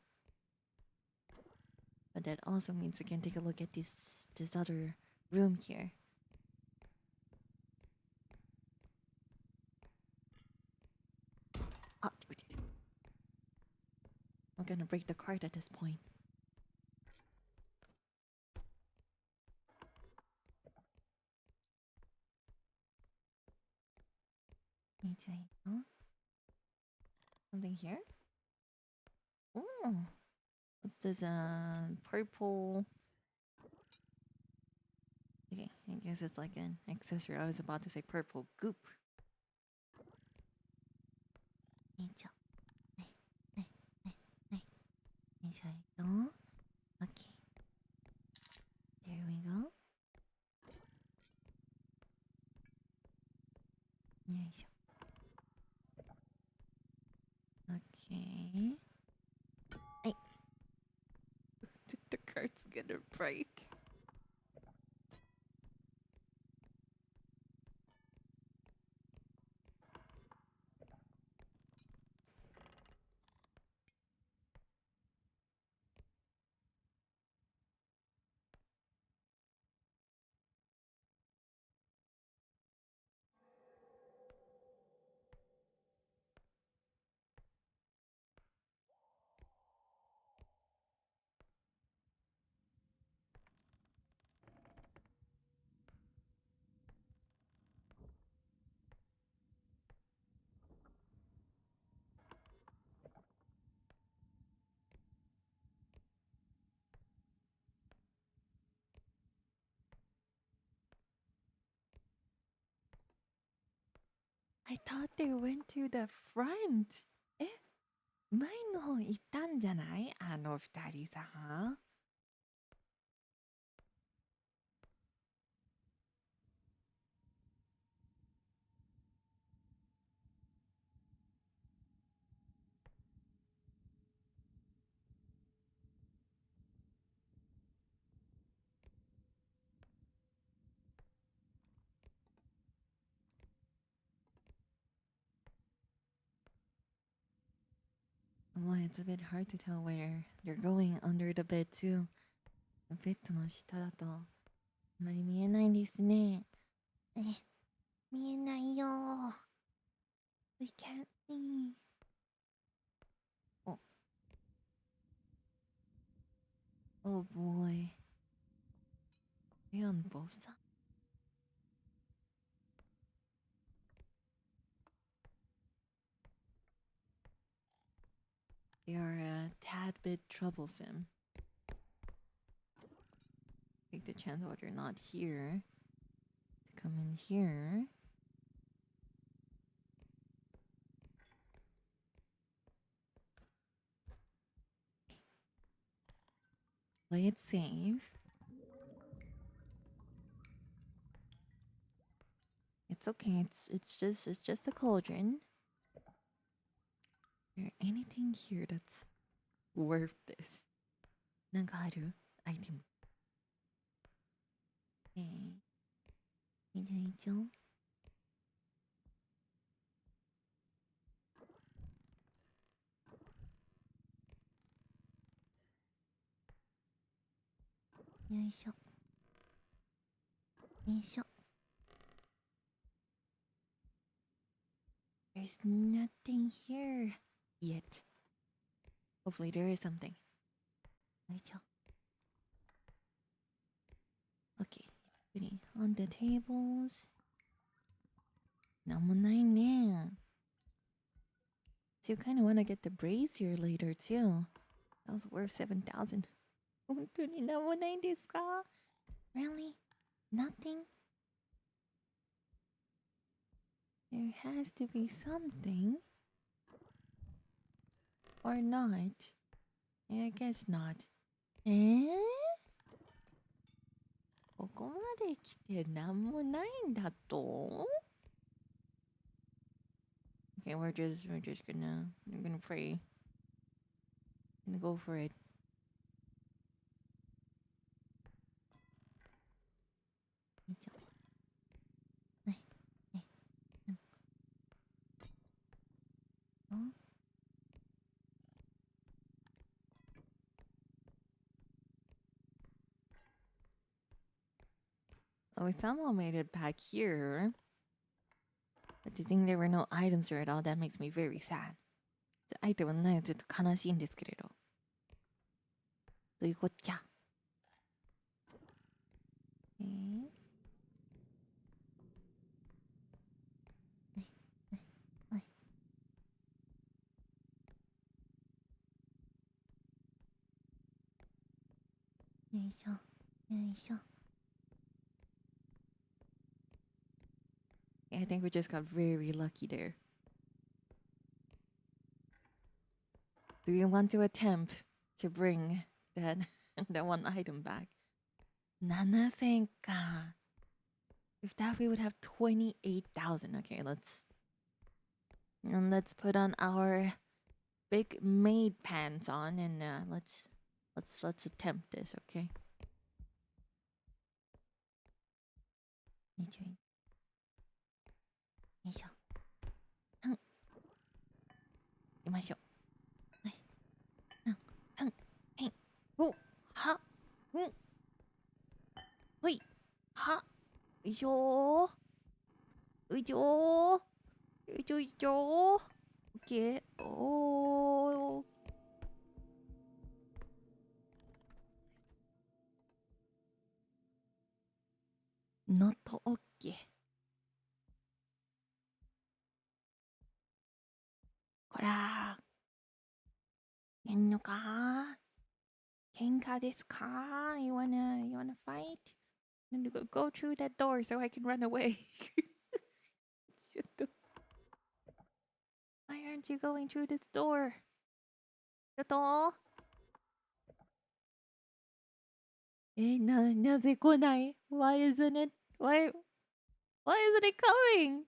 But that also means we can take a look at this other room here. Oh, we did. I'm gonna break the card at this point. Something here? Oh, what's this? Purple. Okay, I guess it's like an accessory. I was about to say purple goop. Okay. There we go. Okay. Hey. The card's gonna break. I thought they went to the front. 前の方行ったんじゃない？あの二人さん。Well, it's a bit hard to tell where they're going under the bed too. ベッドの下だとあまり見えないんですね。見えないよ。We can't see. Oh. Oh boy. We're on both sides. They are a tad bit troublesome. Take the chance while you're not here to come in here. Play it safe. It's okay. It's just a cauldron. Is there anything here that's worth this? なんかある? Item. Okay. 以上。よいしょ。よいしょ。There's nothing here yet. Hopefully there is something. よいしょ。Okay. Putting on the tables. なんもないね。So you kind of want to get the brazier later too. That was worth 7,000. 本当になんもないんですか? Really? Nothing? There has to be something. Or not. I guess not. ここまで来てなんもないんだと? Okay, we're just gonna pray. Gonna go for it. Oh, we somehow made it back here. But to think there were no items here at all, that makes me very sad. アイテムないとちょっと悲しいんですけれど。どういうこっちゃ。よいしょ、よいしょ。I think we just got very lucky there. Do you want to attempt to bring that one item back? 7,000 か. If that we would have 28,000. Okay, let's put on our big maid pants on and let's attempt this, okay? よいしょ。行きましょう。おはほいはよいしょよいしょよいしょよいしょ。オッケー。おー。not OK。こらー。いんのか喧嘩ですか You wanna fight? Go through that door so I can run away. ちょっと Why aren't you going through this door? ちょっとなぜ来ない Why isn't it it coming?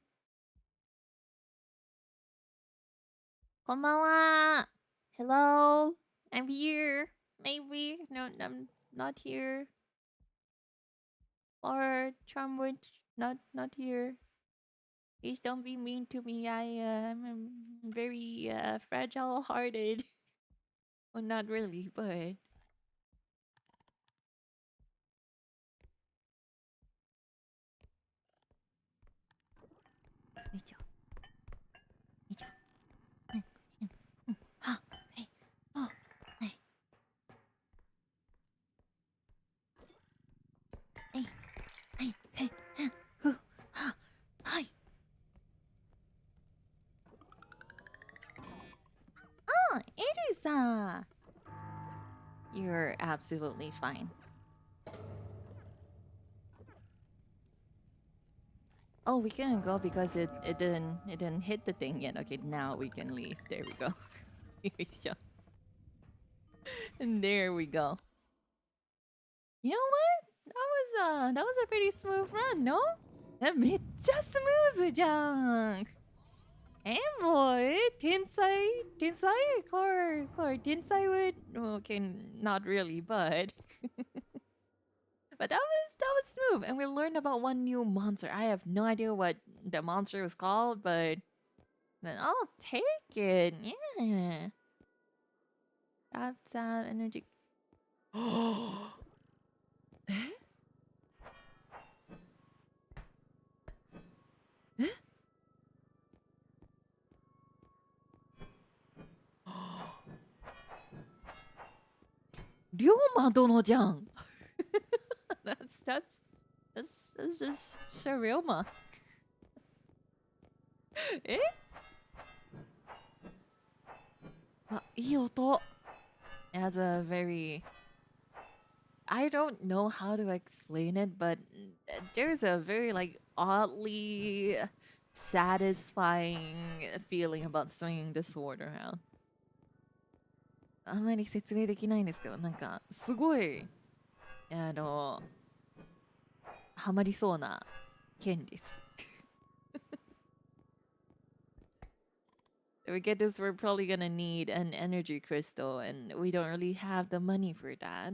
こんばんは Hello, I'm here. Maybe. No, I'm not here. Or Charmwood, not here. Please don't be mean to me. I'm very fragile-hearted. Well, not really, but いしょ。よいしょ。は、はい。お、はい。はい。はい。はい。ふ、は、はい。Oh, Erusa! You're absolutely fine. Oh, we couldn't go because it didn't hit the thing yet. Okay, now we can leave. There we go. And there we go. You know what? That was a pretty smooth run, no? めっちゃスムーズじゃん。もう天才Clara天才 would okay not really but but that was smooth and we learned about one new monster. I have no idea what the monster was called, but then I'll take it. Yeah. That's energy. Eh? Eh? Ryoma 殿じゃん that's just Ryoma. えあ、いい音 It has a very I don't know how to explain it, but there's a very like oddly satisfying feeling about swinging the sword around. あんまり説明できないんですけど、なんかすごいハマりそうな剣です。If we get this, we're probably gonna need an energy crystal, and we don't really have the money for that.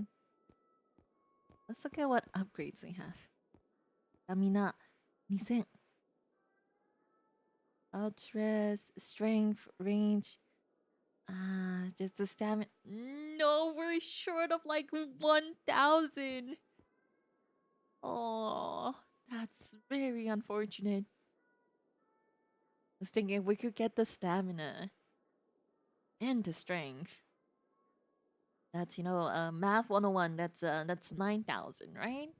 Let's look at what upgrades we have. Stamina 2000. Ultra strength, range. Just the stamina. No, we're short of like 1000. Oh, that's very unfortunate. I was thinking we could get the stamina and the strength. That's math 101. That's 9,000, right?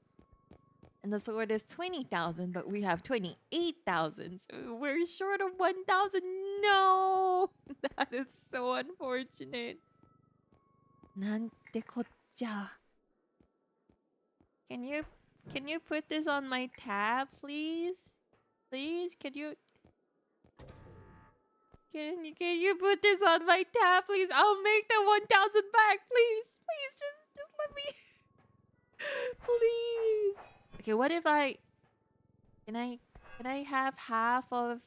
And the sword is 20,000, but we have 28,000. So we're short of 1,000. No, that is so unfortunate. なんてこっちゃ. Can you put this on my tab, please? Please, can you put this on my tab, please? I'll make the 1,000 back, please. Please, just let me. Please. Okay, what if can I have half of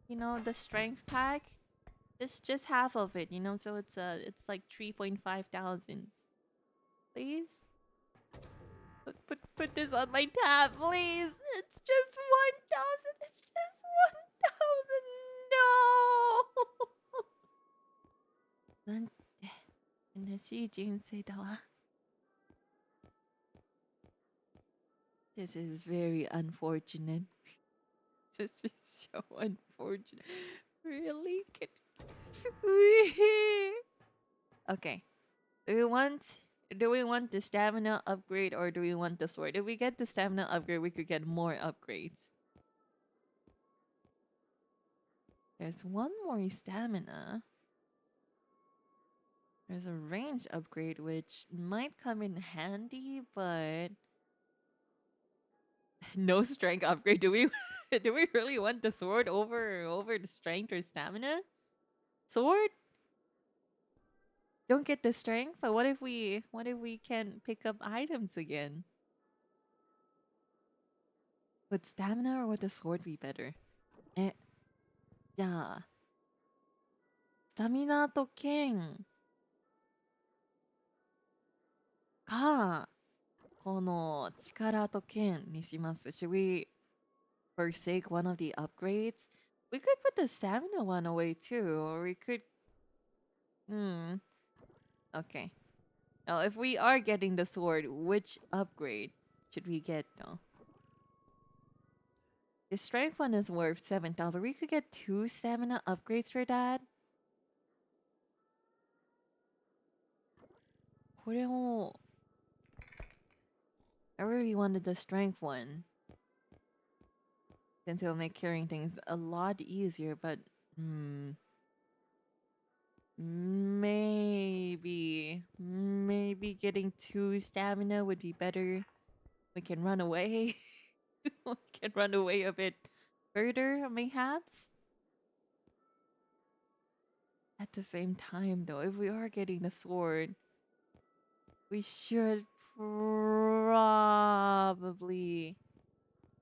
the strength pack? Just half of it, so it's like 3,500. Please? Put this on my tab, please. It's just 1,000. It's just 1,000. No. なんて悲しい人生だわ. This is very unfortunate. This is so unfortunate. Really? Okay. Do we want the stamina upgrade or do we want the sword? If we get the stamina upgrade, we could get more upgrades. There's one more stamina. There's a range upgrade which might come in handy, but no strength upgrade. Do we do we really want the sword over the strength or stamina? Sword? Don't get the strength, but what if we can pick up items again? Would stamina or would the sword be better? じゃあスタミナと剣かこの力と剣にします。Should we forsake one of the upgrades? We could put the stamina one away too, or we could. Okay. Now, if we are getting the sword, which upgrade should we get though? The strength one is worth 7,000. We could get 2 stamina upgrades for that. これを I really wanted the strength one. Since it'll make carrying things a lot easier, but maybe getting 2 stamina would be better. We can run away. We can run away a bit further, mayhaps. At the same time, though, if we are getting the sword, we should probably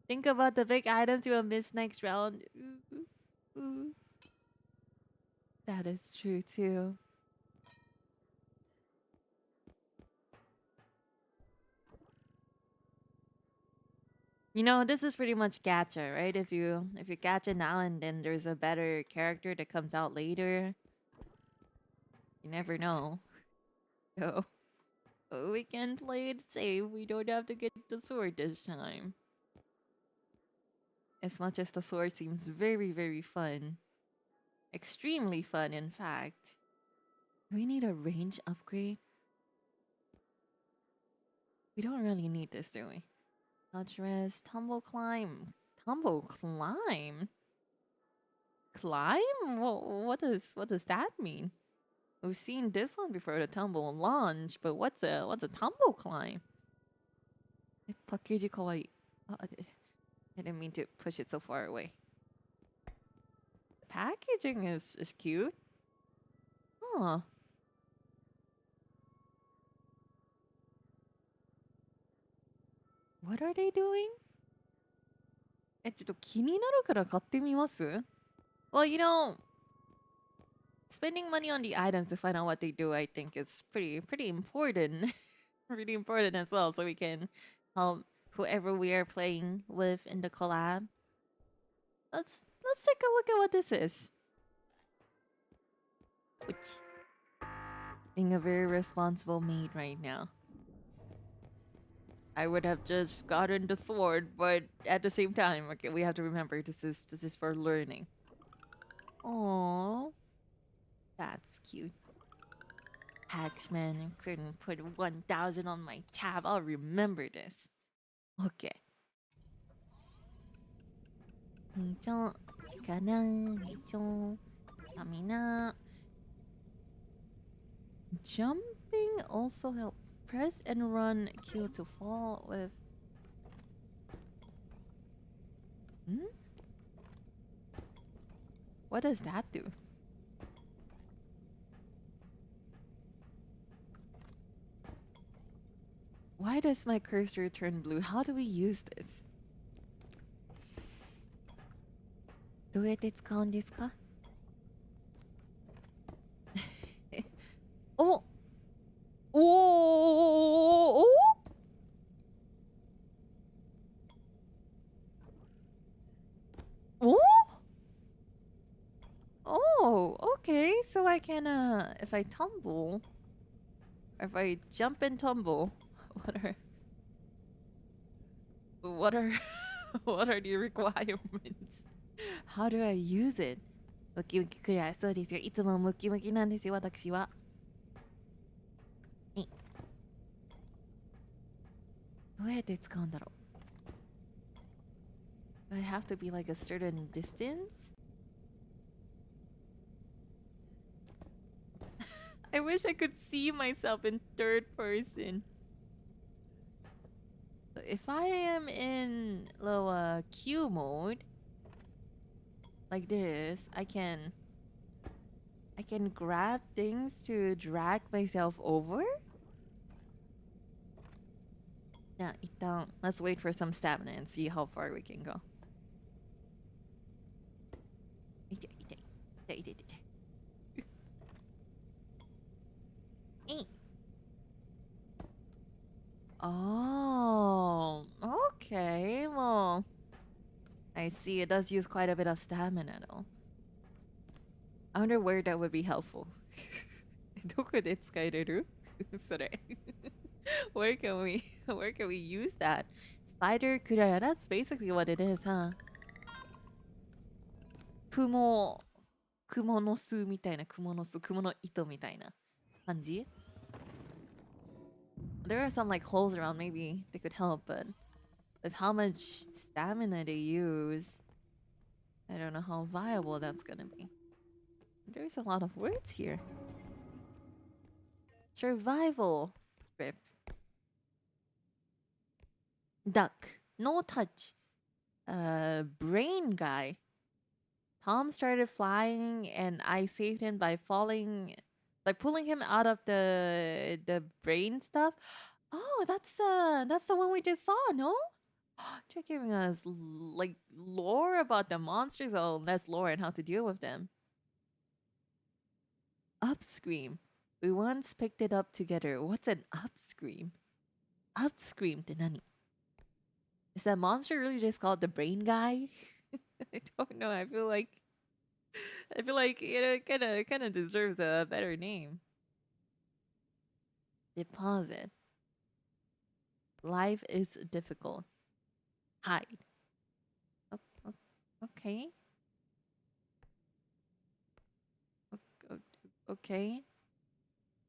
think about the big items we'll miss next round. Ooh. That is true, too. You know, this is pretty much gacha, right? If you gacha now and then there's a better character that comes out later, you never know. So we can play it safe. We don't have to get the sword this time. As much as the sword seems very, very fun. Extremely fun, in fact. Do we need a range upgrade? We don't really need this, do we? Touch rest, tumble climb. Tumble climb? Climb? What does that mean? We've seen this one before, the tumble launch, but what's a tumble climb? Package kawaii. I didn't mean to push it so far away. The packaging is cute. Huh. What are they doing? ちょっと気になるから買ってみます? Well, you know, spending money on the items to find out what they do, I think is pretty important. Pretty important as well, so we can help whoever we are playing with in the collab. Let's take a look at what this is. Which, being a very responsible maid right now. I would have just gotten the sword, but at the same time, okay, we have to remember this is for learning. Aww, that's cute. Paxman couldn't put 1,000 on my tab. I'll remember this. Okay. Minchi, Chikawa, Stamina. Jumping also helps. Press and run Q to fall with. What does that do? Why does my cursor turn blue? How do we use this? どうやって使うんですか? Oh! Oh! Oh! Oh, okay. So I can, if I tumble, or if I jump and tumble, what are the requirements? How do I use it? ムキムキくらいそうですよ。いつもムキムキなんですよ、私は。どうやって使うんだろう? Do I have to be like a certain distance? I wish I could see myself in third person. So if I am in low Q mode, like this, I can grab things to drag myself over. Yeah, let's wait for some stamina and see how far we can go. Oh, okay. Well, I see. It does use quite a bit of stamina, though. I wonder where that would be helpful. どこで使える? それ. Where can we use that? Spider Kuraya, that's basically what it is, huh? 雲、雲の巣みたいな、雲の巣、雲の糸みたいな感じ。There are some like holes around, maybe they could help, but with how much stamina they use, I don't know how viable that's gonna be. There's a lot of words here. Survival. Rip. Duck. No touch. Brain guy. Tom started flying and I saved him by falling, like pulling him out of the brain stuff. Oh, that's the one we just saw, no? They're giving us like lore about the monsters. Oh, less lore and how to deal with them. Upscream. We once picked it up together. What's an upscream? Upscream って何? Is that monster really just called the brain guy? I don't know. I feel like it kind of deserves a better name. Deposit. Life is difficult. Hide. Okay. Okay.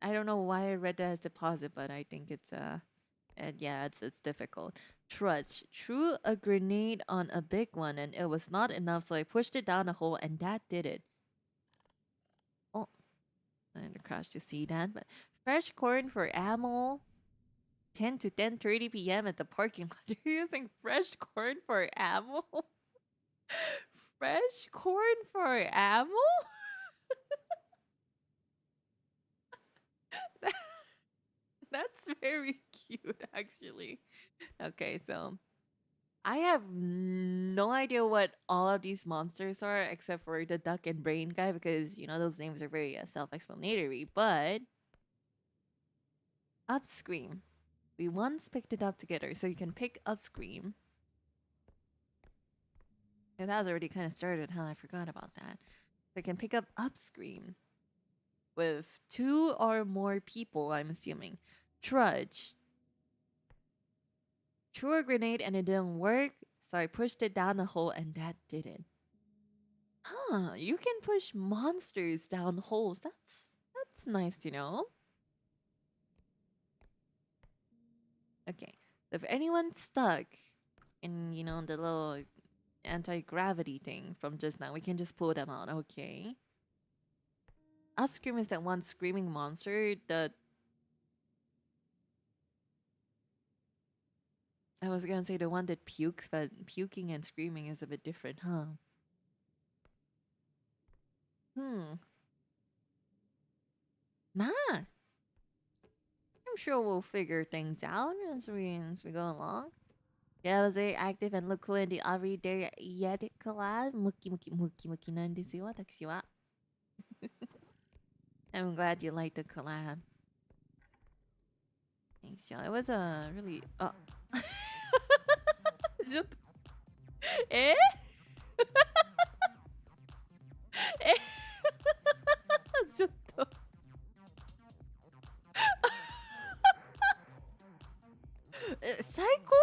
I don't know why I read that as deposit, but I think it's yeah, it's difficult. Trudge. Threw a grenade on a big one and it was not enough, so I pushed it down a hole and that did it. Oh, I had to crash to see that. But fresh corn for ammo. 10 to 10:30 p.m. at the parking lot. You're using fresh corn for ammo? Fresh corn for ammo? That's very cute, actually. Okay, so I have no idea what all of these monsters are except for the duck and brain guy because, you know, those names are very self-explanatory. But Upscream. We once picked it up together, so you can pick Upscream. Yeah, that was already kind of started, huh? I forgot about that. So you can pick up Upscream with 2 or more people, I'm assuming. Trudge. Threw a grenade and it didn't work, so I pushed it down the hole and that did it. Huh, you can push monsters down holes. That's nice to know. Okay, so if anyone's stuck in, you know, the little anti-gravity thing from just now, we can just pull them out. Okay. Upscream is that one screaming monster that I was gonna say the one that pukes, but puking and screaming is a bit different, huh? Nah. I'm sure we'll figure things out as we go along. Yeah, I was very active and look cool in the everyday yet collab. Muki muki muki muki nan desu yo, watashi wa. I'm glad you liked the collab. Thanks, y'all. It was a really... Oh. ちょっとええちょっと最高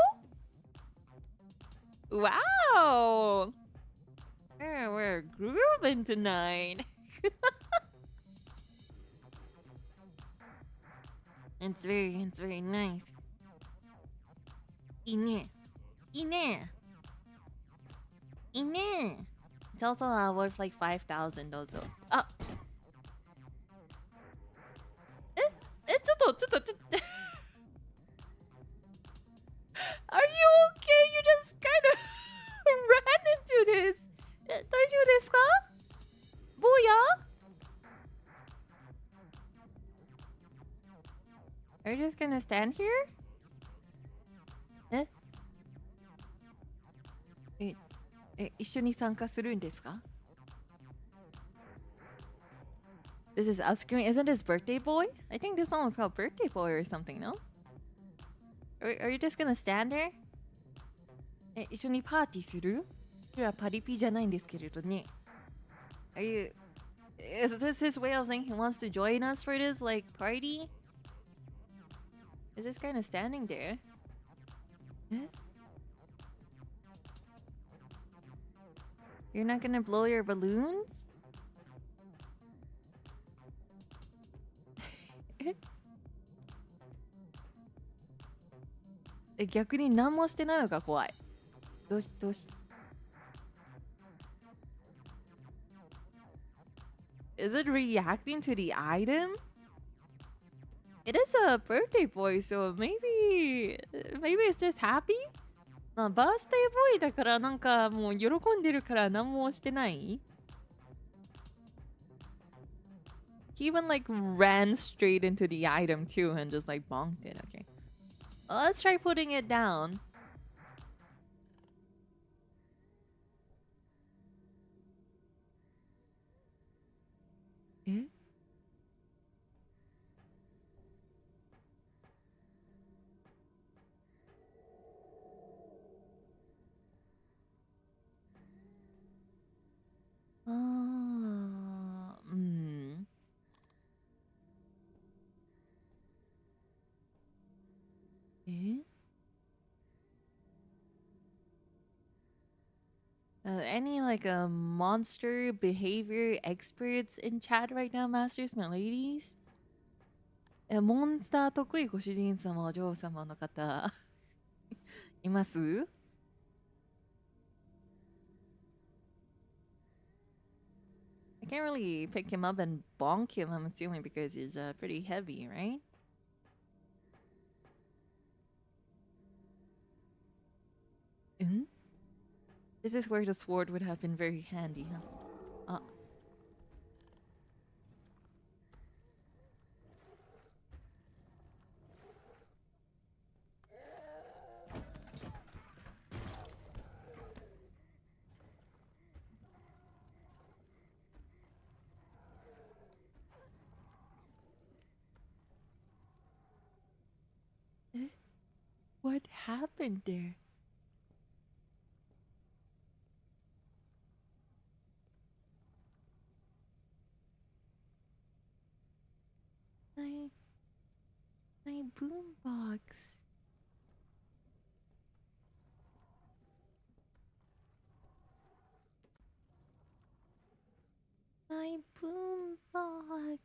Wow! Yeah, we're grooving tonight. It's very nice. いいね。いいね。いいね。It's also worth like 5,000 also. あちょっとAre you okay? You just kind of ran into this. 大丈夫ですか？坊や？ Are you just gonna stand here? 一緒に参加するんですか？ This is Upscreen. Isn't this Birthday Boy? I think this one was called Birthday Boy or something, no? Are you just gonna stand there? 一緒にパーティーする？それはパリピじゃないんですけれどね。Are you... Is this his way of saying he wants to join us for this, like, party? Is just kind of standing there. You're not gonna blow your balloons? え、逆に何もしてないのが怖い。どうし。Is it reacting to the item? It is a birthday boy, so maybe it's just happy? まあ、バースデーボーイだからなんかもう喜んでるから何もしてない？ He even like ran straight into the item too and just like bonked it. Okay. Well, let's try putting it down. Eh? Eh? Any like a monster behavior experts in chat right now, masters, my ladies? モンスター得意ご主人様お嬢様の方います？ I can't really pick him up and bonk him, I'm assuming, because he's pretty heavy, right? This is where the sword would have been very handy, huh? What happened there? My boombox. My boombox.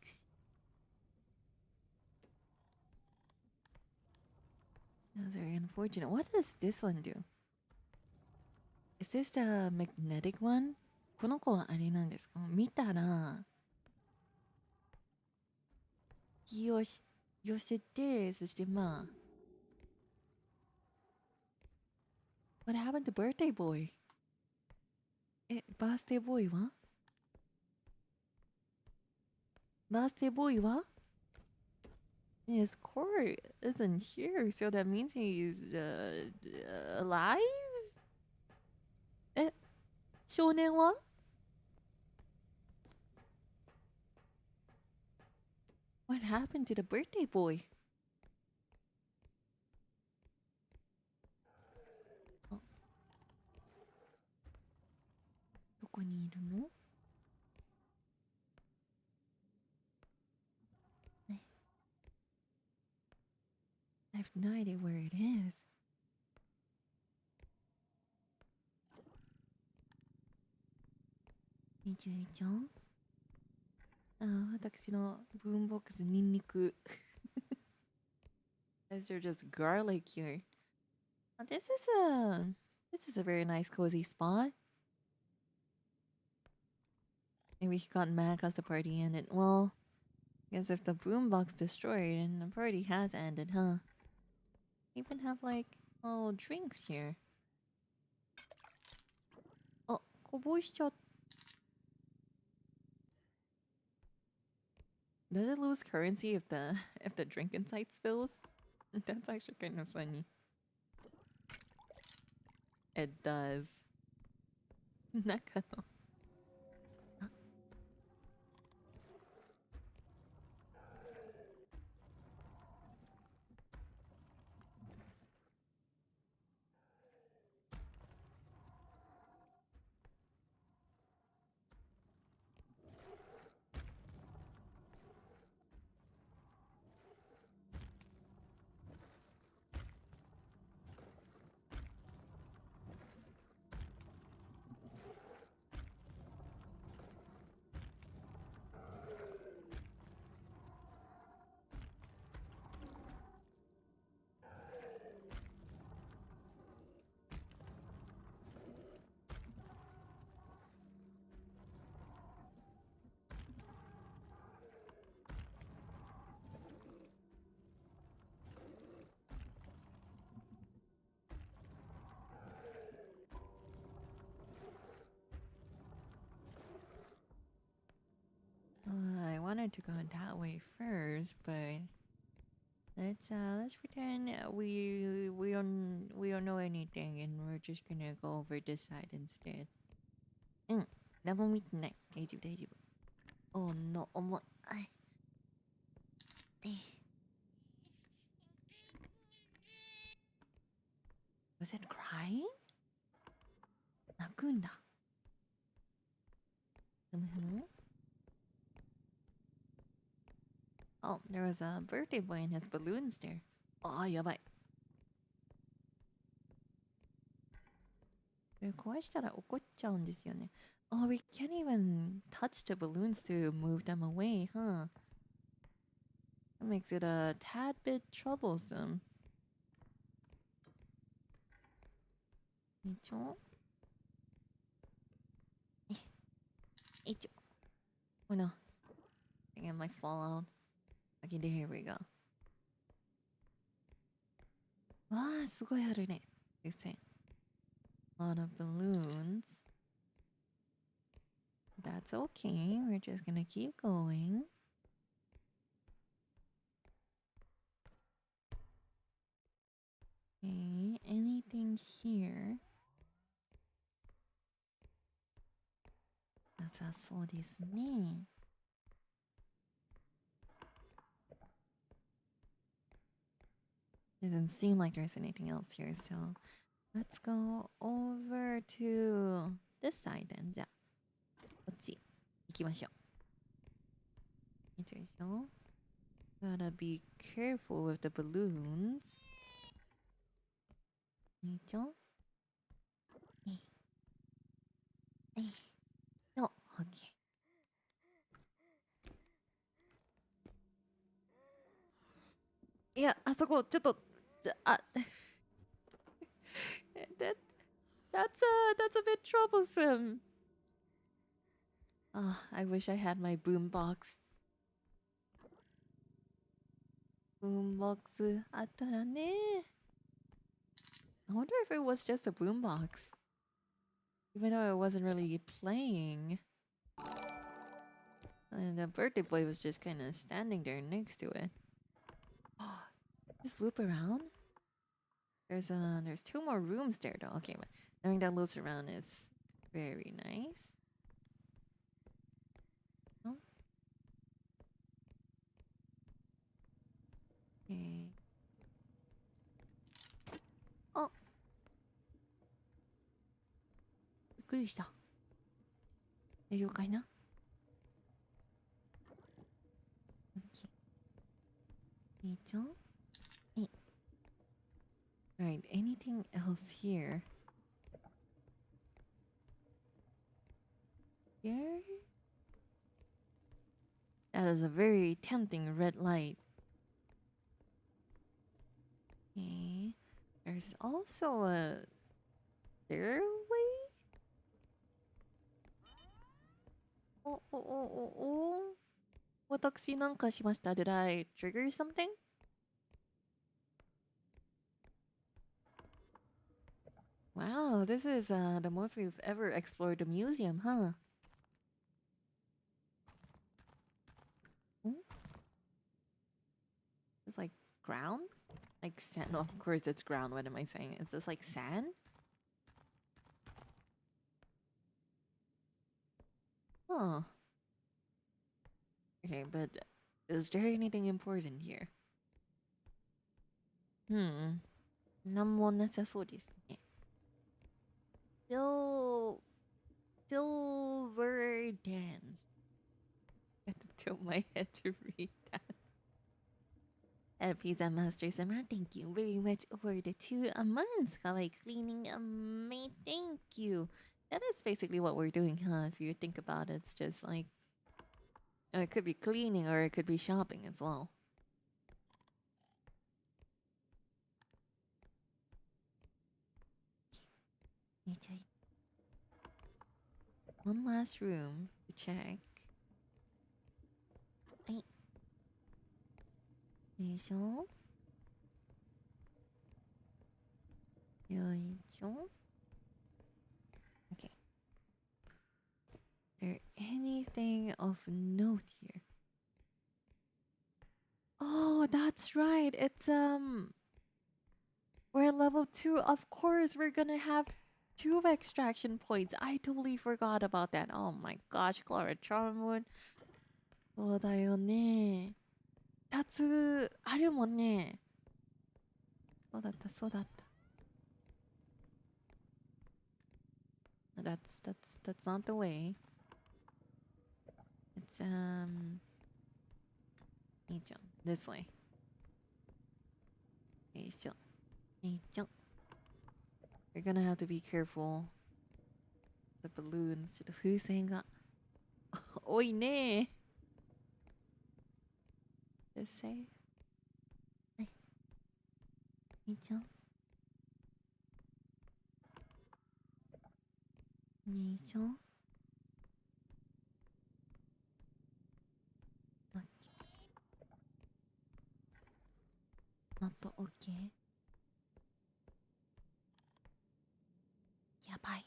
That was very unfortunate. What does this one do? Is this the magnetic one? この子はあれなんですか？見たら気を寄せて、そしてまあ What happened to birthday boy? バースデーボーイは？バースデーボーイは？ His core isn't here, so that means he's alive? 少年は？ What happened to the birthday boy? どこにいるの？ I have no idea where it is. みちゅいちゃん？私のブームボックスニンニク。Guys are just garlic here. This is a very nice cozy spot. Maybe he got mad because the party ended. Well, I guess if the boombox destroyed and the party has ended, huh? Even have like little drinks here. Oh, こぼしちゃった。Does it lose currency if the drink inside spills? That's actually kind of funny. It does. 中の。wanted to go that way first, but let's pretend we don't know anything and we're just gonna go over this side instead. うん、何も見てない。大丈夫大丈夫。Oh no, 重い。Was it crying? 泣くんだ。ふむふむ。Oh, there was a birthday boy and his balloons there. Oh, やばい。壊したら怒っちゃうんですよね。Oh, we can't even touch the balloons to move them away, huh? That makes it a tad bit troublesome. 一応一応 Oh no. I think I might fall out. Okay, here we go. わあ、すごいあるね。A lot of balloons. That's okay. We're just gonna keep going. Okay, anything here? なさそうですね。Doesn't seem like there's anything else here, so let's go over to this side then. じゃあ、こっち行きましょう。よいしょ。Gotta be careful with the balloons. よいしょ。Oh, okay. いや、あそこちょっとthat's a bit troublesome. Oh, I wish I had my boombox. Boombox あったらね。I wonder if it was just a boombox. Even though it wasn't really playing. And the birthday boy was just kind of standing there next to it. Just loop around? There's 2 more rooms there though. Okay, but knowing that loops around is very nice. Oh. Okay. Oh. びっくりした。大丈夫かいな？ Okay. いいじゃん。Alright, anything else here? Here? That is a very tempting red light. Okay. There's also a stairway? Oh. 私なんかしました。Did I trigger something? Wow, this is the most we've ever explored the museum, huh? It's like ground? Like sand? No, of course it's ground. What am I saying? Is this like sand? Huh. Okay, but is there anything important here? なんもなさそうですね。Silver dance. I have to tilt my head to read that. Pizza Master Summer, thank you very much for the 2 months. Kawaii cleaning, Maid, thank you. That is basically what we're doing, huh? If you think about it, it's just like it could be cleaning or it could be shopping as well. One last room to check. はい。よいしょ。よいしょ。Okay. Is there anything of note here? right. It's we're at level 2. Of course, we're gonna have 2 extraction points. I totally forgot about that. Oh my gosh, Klara Charmwood. そうだよね。2つあるもんね。そうだった、そうだった。That's not the way. It's this way. よいしょ。よいしょ。You're gonna have to be careful. The balloons. ちょっと風船が多いね。Just say. はい。よいしょ。よいしょ。Not okay. やばい。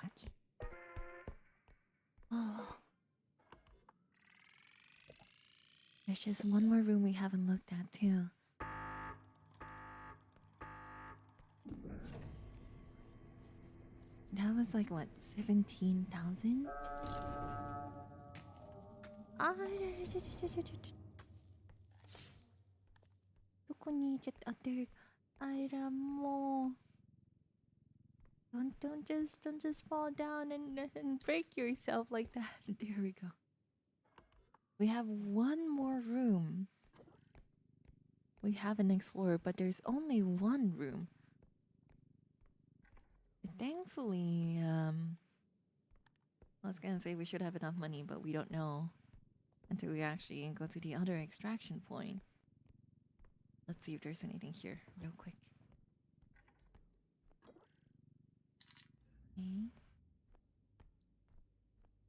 Okay. Oh. There's just one more room we haven't looked at, too. That was like, what, 17,000? Ah, どこに行っちゃった？あ、there. あら、もう。Don't just fall down and break yourself like that. There we go. We have one more room. We haven't explored, but there's only one room. Thankfully, I was gonna say we should have enough money, but we don't know until we actually go to the other extraction point. Let's see if there's anything here, real quick. Okay.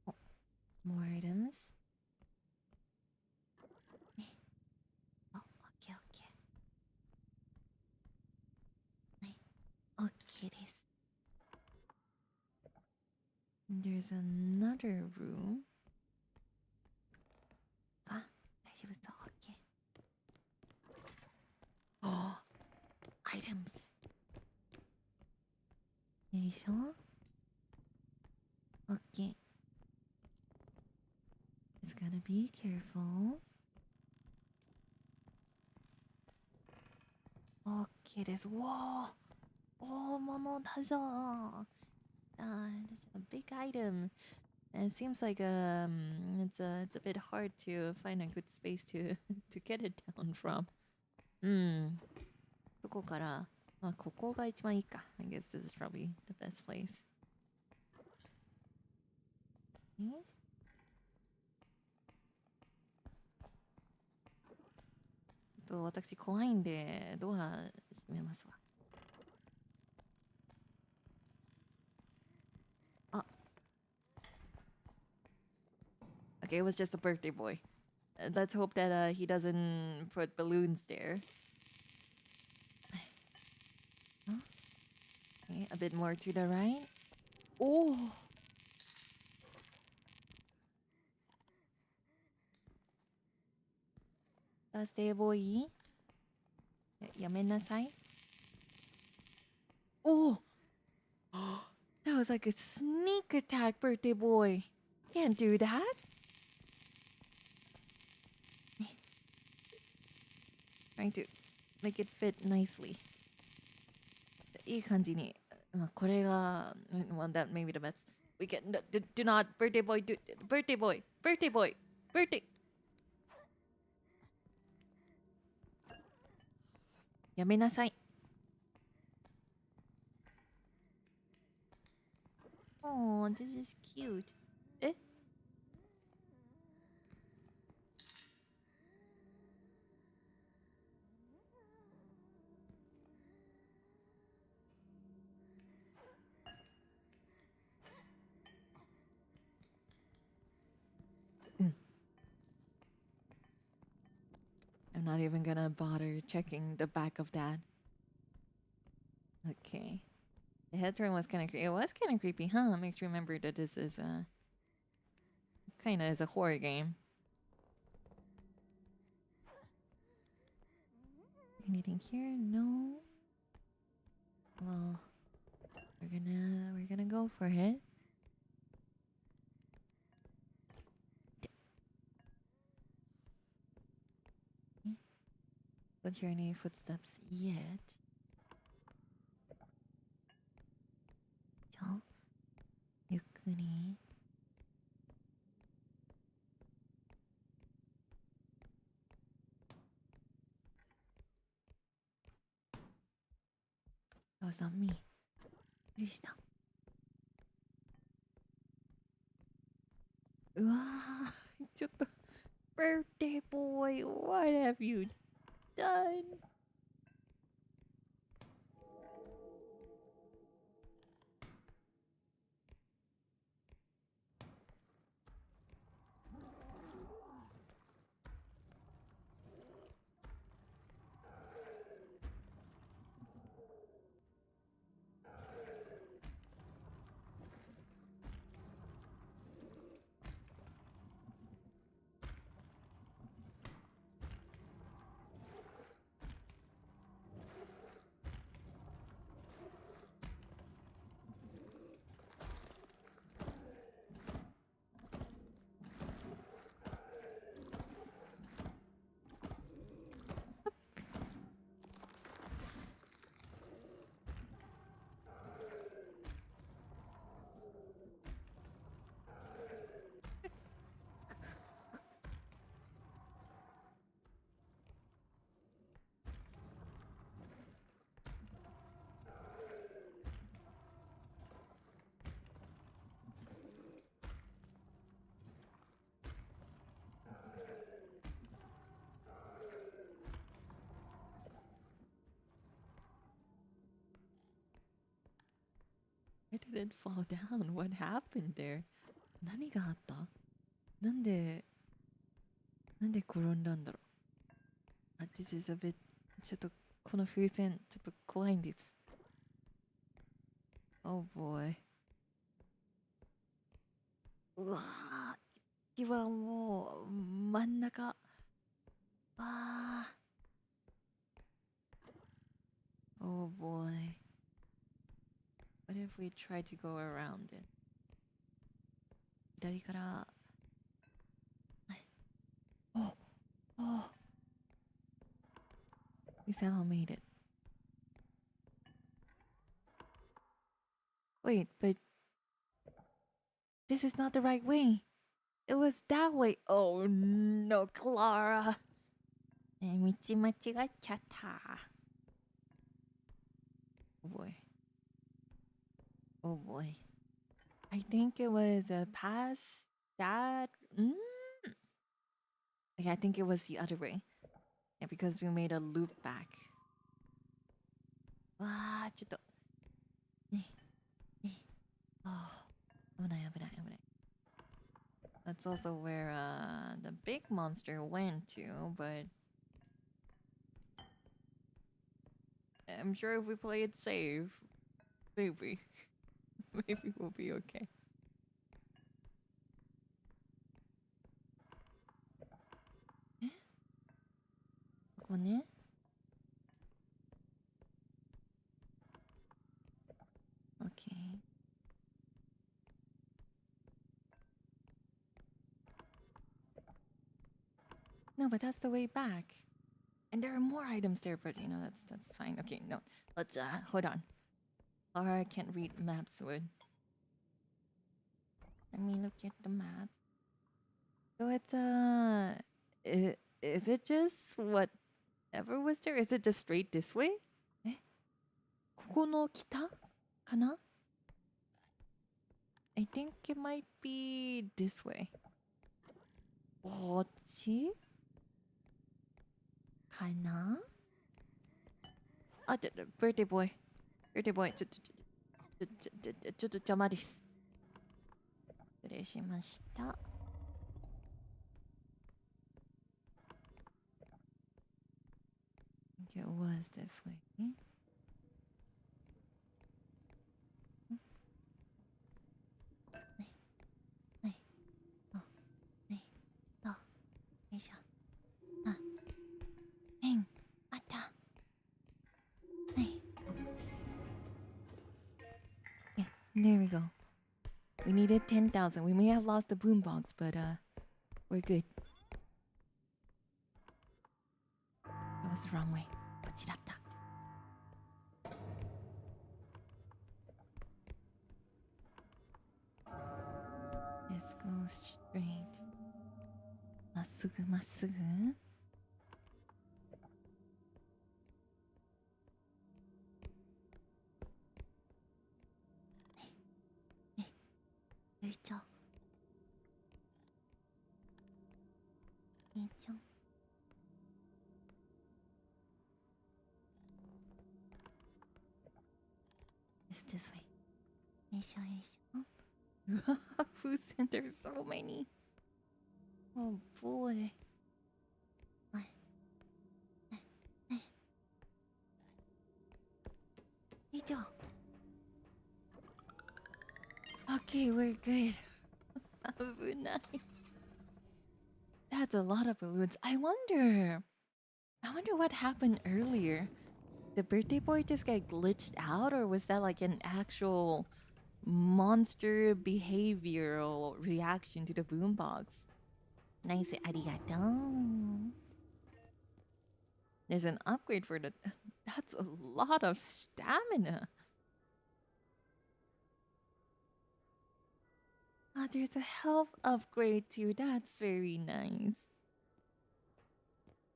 Oh, more items. Oh, okay. Okay, this. There's another room. Ah, okay. Oh, items. You sure? Okay. Just gotta be careful. Okay, this. Whoa! Oh, Momo Daza! That's a big item. And it seems like it's a bit hard to find a good space to to get it down from. どこから？まあここが一番いいか。I guess this is probably the best place. Okay. 私怖いんでドア閉めますわ。あ。Okay, it was just a birthday boy. Let's hope that he doesn't put balloons there. Huh? Okay, a bit more to the right. Oh! Birthday boy. やめなさい. Oh! That was like a sneak attack, birthday boy. Can't do that. Trying to make it fit nicely. いい感じに。まあ、これが、well, that may be the best. We can, do not, birthday boy, birthday boy, birthday boy, birthday. やめなさい。Oh, this is cute. えI'm not even gonna bother checking the back of that. Okay. The head turn was kind of creepy. It was kind of creepy, huh? Makes you remember that this is a kind of is a horror game. Anything here? No. Well, we're gonna go for it. Don't hear any footsteps yet. 자, ゆっくり. That was not me. びっくりした。うわー、ちょっと birthday boy, what have you done? Why did it fall down? What happened there? 何があった？なんで転んだんだろう。This is a bit ちょっとこの風船ちょっと怖いんです。Oh boy. うわー、一番もう真ん中。わー。Oh boy. What if we try to go around it? 左から。Oh, oh. We somehow made it. Wait, but this is not the right way. It was that way. Oh no, Klara. 道間違っちゃった。Oh boy. Oh boy. I think it was a past that. Okay, I think it was the other way. Yeah, because we made a loop back. わー、ちょっと。Oh, 危ない。That's also where the big monster went to, but I'm sure if we play it safe, maybe we'll be okay. Eh? ここね。Okay. No, but that's the way back. And there are more items there, but you know, that's fine. Okay, no. Let's hold on. Or I can't read maps with. Let me look at the map. So it's is it just whatever was there? Is it just straight this way? Eh? ここの北かな? I think it might be this way. こっちかな? あ、birthday boy. birthday boy. ちょっと邪魔です。失礼しました。I think it was this way. There we go. We needed 10,000. We may have lost the boombox, but we're good. That was the wrong way. こっちだった。Let's go straight. まっすぐまっすぐ。よいちょ。いいちょ。It's this way. よいしょよいしょ。Who sent there so many? Oh boy. Okay, we're good. That's a lot of balloons. I wonder what happened earlier. The birthday boy just got glitched out, or was that like an actual monster behavioral reaction to the boombox? Nice, arigato. There's an upgrade for the. That's a lot of stamina. Ah, there's a health upgrade too. That's very nice.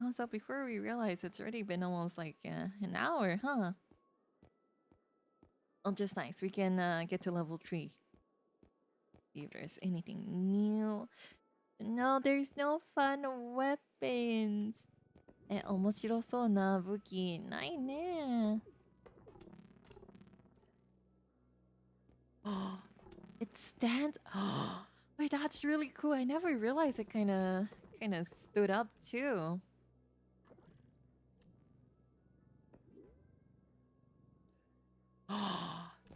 Also, before we realize it's already been almost like an hour, huh? Oh, just nice. We can get to level 3. See if there's anything new. No, there's no fun weapons. 面白そうな武器ないね。It stands. Wait, that's really cool. I never realized it kind of stood up too.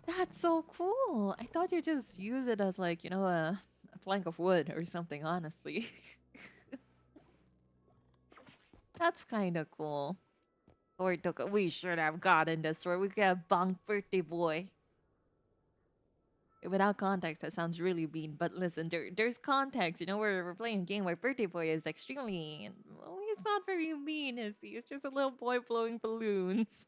That's so cool. I thought you just use it as like, a plank of wood or something, honestly. That's kind of cool. Or we should have gotten this, or we could have bonked birthday boy. Without context, that sounds really mean. But listen, there's context. We're playing a game where birthday boy is extremely. Well, he's not very mean, is he? It's just a little boy blowing balloons.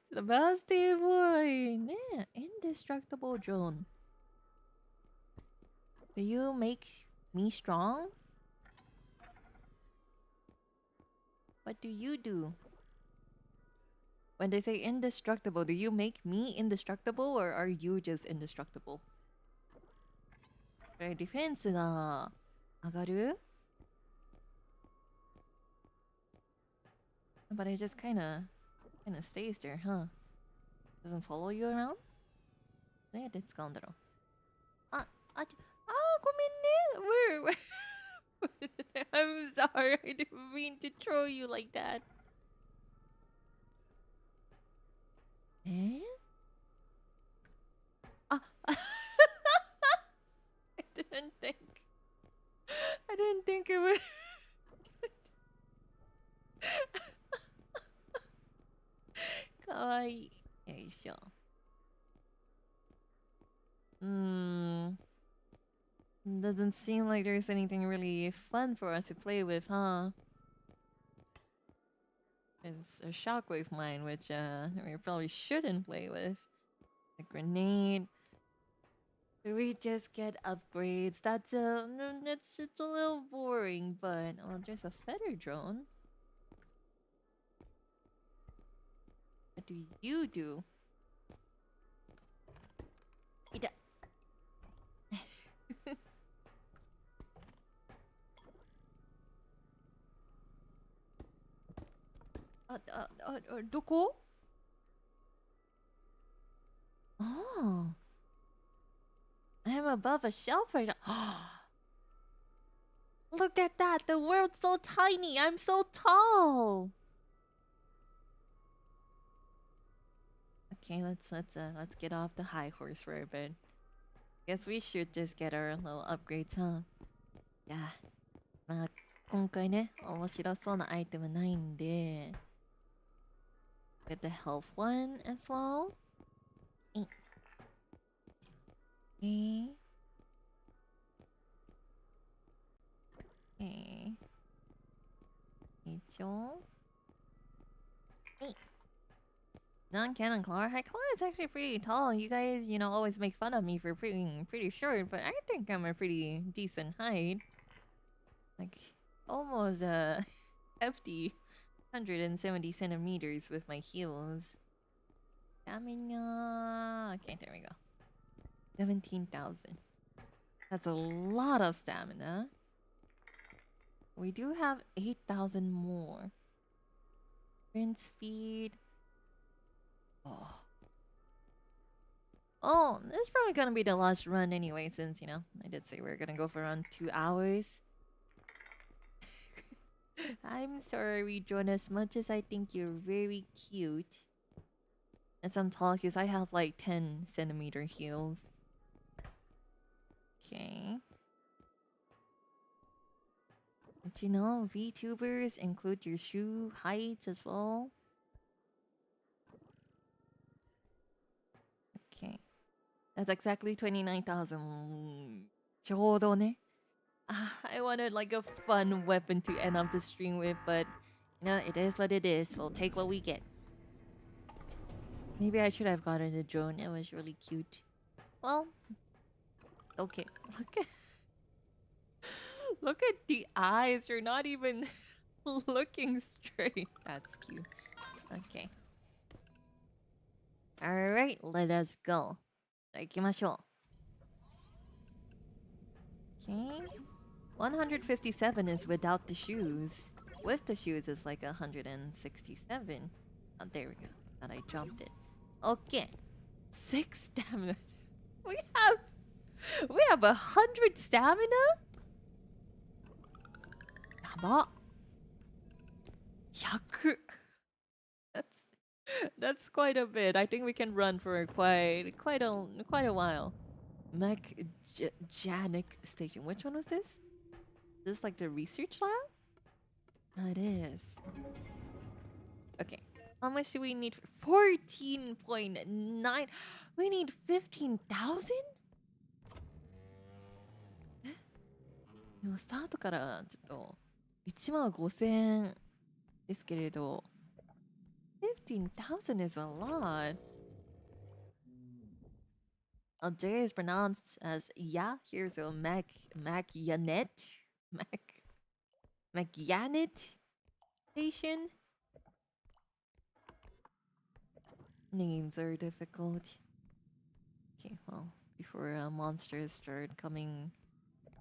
The birthday boy. Yeah, indestructible drone. Do you make me strong? What do you do? When they say indestructible, do you make me indestructible, or are you just indestructible? Defense が上がる? But it just kind of stays there, huh? Doesn't follow you around? どうやって使うんだろう? ごめんね. I'm sorry. I didn't mean to throw you like that. Eh? I didn't think it would. Kawaii. Yoisho. Doesn't seem like there's anything really fun for us to play with, huh? There's a shockwave mine, which we probably shouldn't play with. A grenade. Do we just get upgrades? That's just a little boring, but oh, there's a feather drone. What do you do? Ida. Doko? Oh. I'm above a shelf right now. Look at that! The world's so tiny! I'm so tall! Okay, let's get off the high horse for a bit. Guess we should just get our little upgrades, huh? Yeah. まあ、今回ね、面白そうなアイテムないんで get the health one as well. Okay. Okay. 一応 Non-canon Klara. Hi, Klara is actually pretty tall. You guys, always make fun of me for being pretty short, but I think I'm a pretty decent height. Like, almost hefty 170 centimeters with my heels. Stamina. Okay, there we go. 17,000. That's a lot of stamina. We do have 8,000 more. Sprint speed. Oh, this is probably gonna be the last run anyway, since, I did say we are gonna go for around 2 hours. I'm sorry, John, as much as I think you're very cute. As I'm tall, because I have like 10 centimeter heels. Okay. But VTubers include your shoe heights as well. Okay. That's exactly 29,000. ちょうどね. I wanted like a fun weapon to end up the stream with, but it is what it is. We'll take what we get. Maybe I should have gotten the drone. It was really cute. Well, okay. Look at the eyes. You're not even looking straight. That's cute. Okay. Alright, let us go. じゃあ行きましょう. Okay. 157 is without the shoes. With the shoes is like 167. Oh, there we go. Thought I jumped it. Okay. 6 stamina. We have 100 stamina? Yaba. 100. That's quite a bit. I think we can run for quite a while. Mechanic station. Which one was this? Is this like the research lab? Oh, it is. Okay. How much do we need? 14.9. We need 15,000? でもスタートからちょっと15,000ですけれど 15,000 is a lot. J is pronounced as ya. Here's a Macyanet station. Names are difficult. Okay, well, before monsters start coming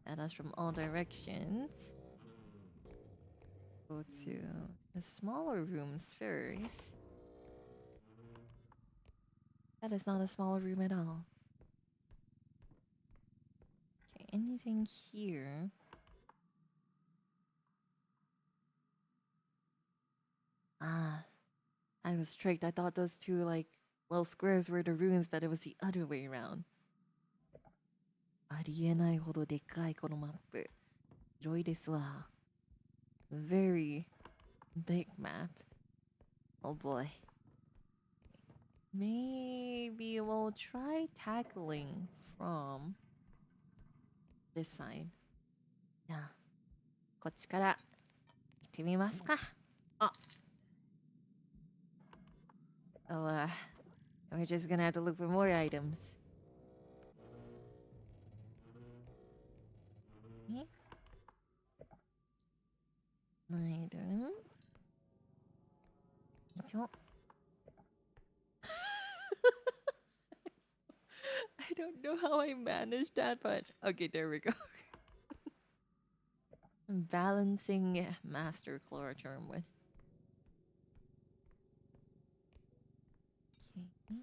at us from all directions, go to the smaller rooms first. That is not a small room at all. Okay, anything here? Ah, I was tricked. I thought those two, like, little squares were the rooms, but it was the other way around. ありえないほどでかいこのマップ。広いですわ。Very big map. Oh boy. Maybe we'll try tackling from this side. じゃあ、こっちから行ってみますか。あ、So, we're just gonna have to look for more items. Okay. Item. I don't know how I managed that, but okay, there we go. Balancing Master Klara Charmwood. Okay.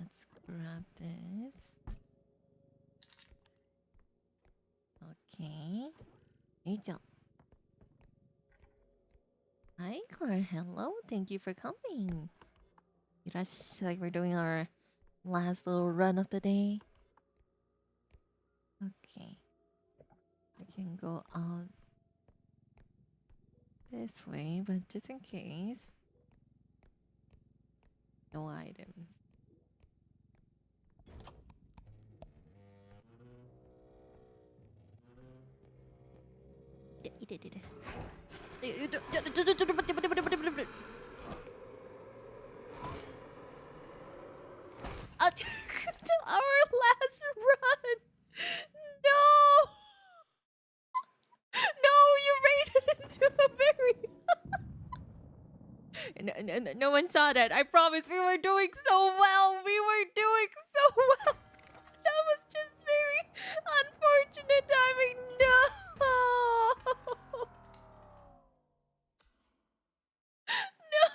Let's grab this. Okay. Rachel. Hi, Klara. Hello. Thank you for coming. Like we're doing our last little run of the day. Okay. We can go out this way, but just in case. No items. Our last run. No. No, you raided into the very. No one saw that. I promise we were doing so well. We were doing so well. That was just very unfortunate timing. No. No.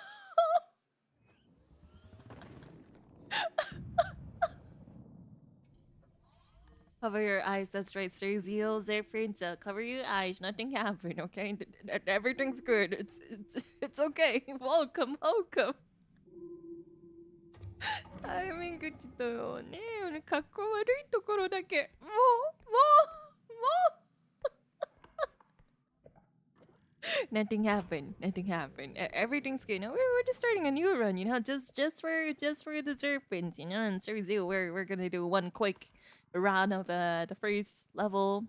Cover your eyes. That's right. Stay zeal, there, Prince. Cover your eyes. Nothing happened. Okay, everything's good. It's okay. Welcome, welcome. 타이밍 그치도요. 네, 오늘 갖고 와를ところだけ. 뭐. Nothing happened. Nothing happened. Everything's good. No, we're just starting a new run. You know, just for the serpents. You know, and Sergio, we're gonna do one quick round of the first level.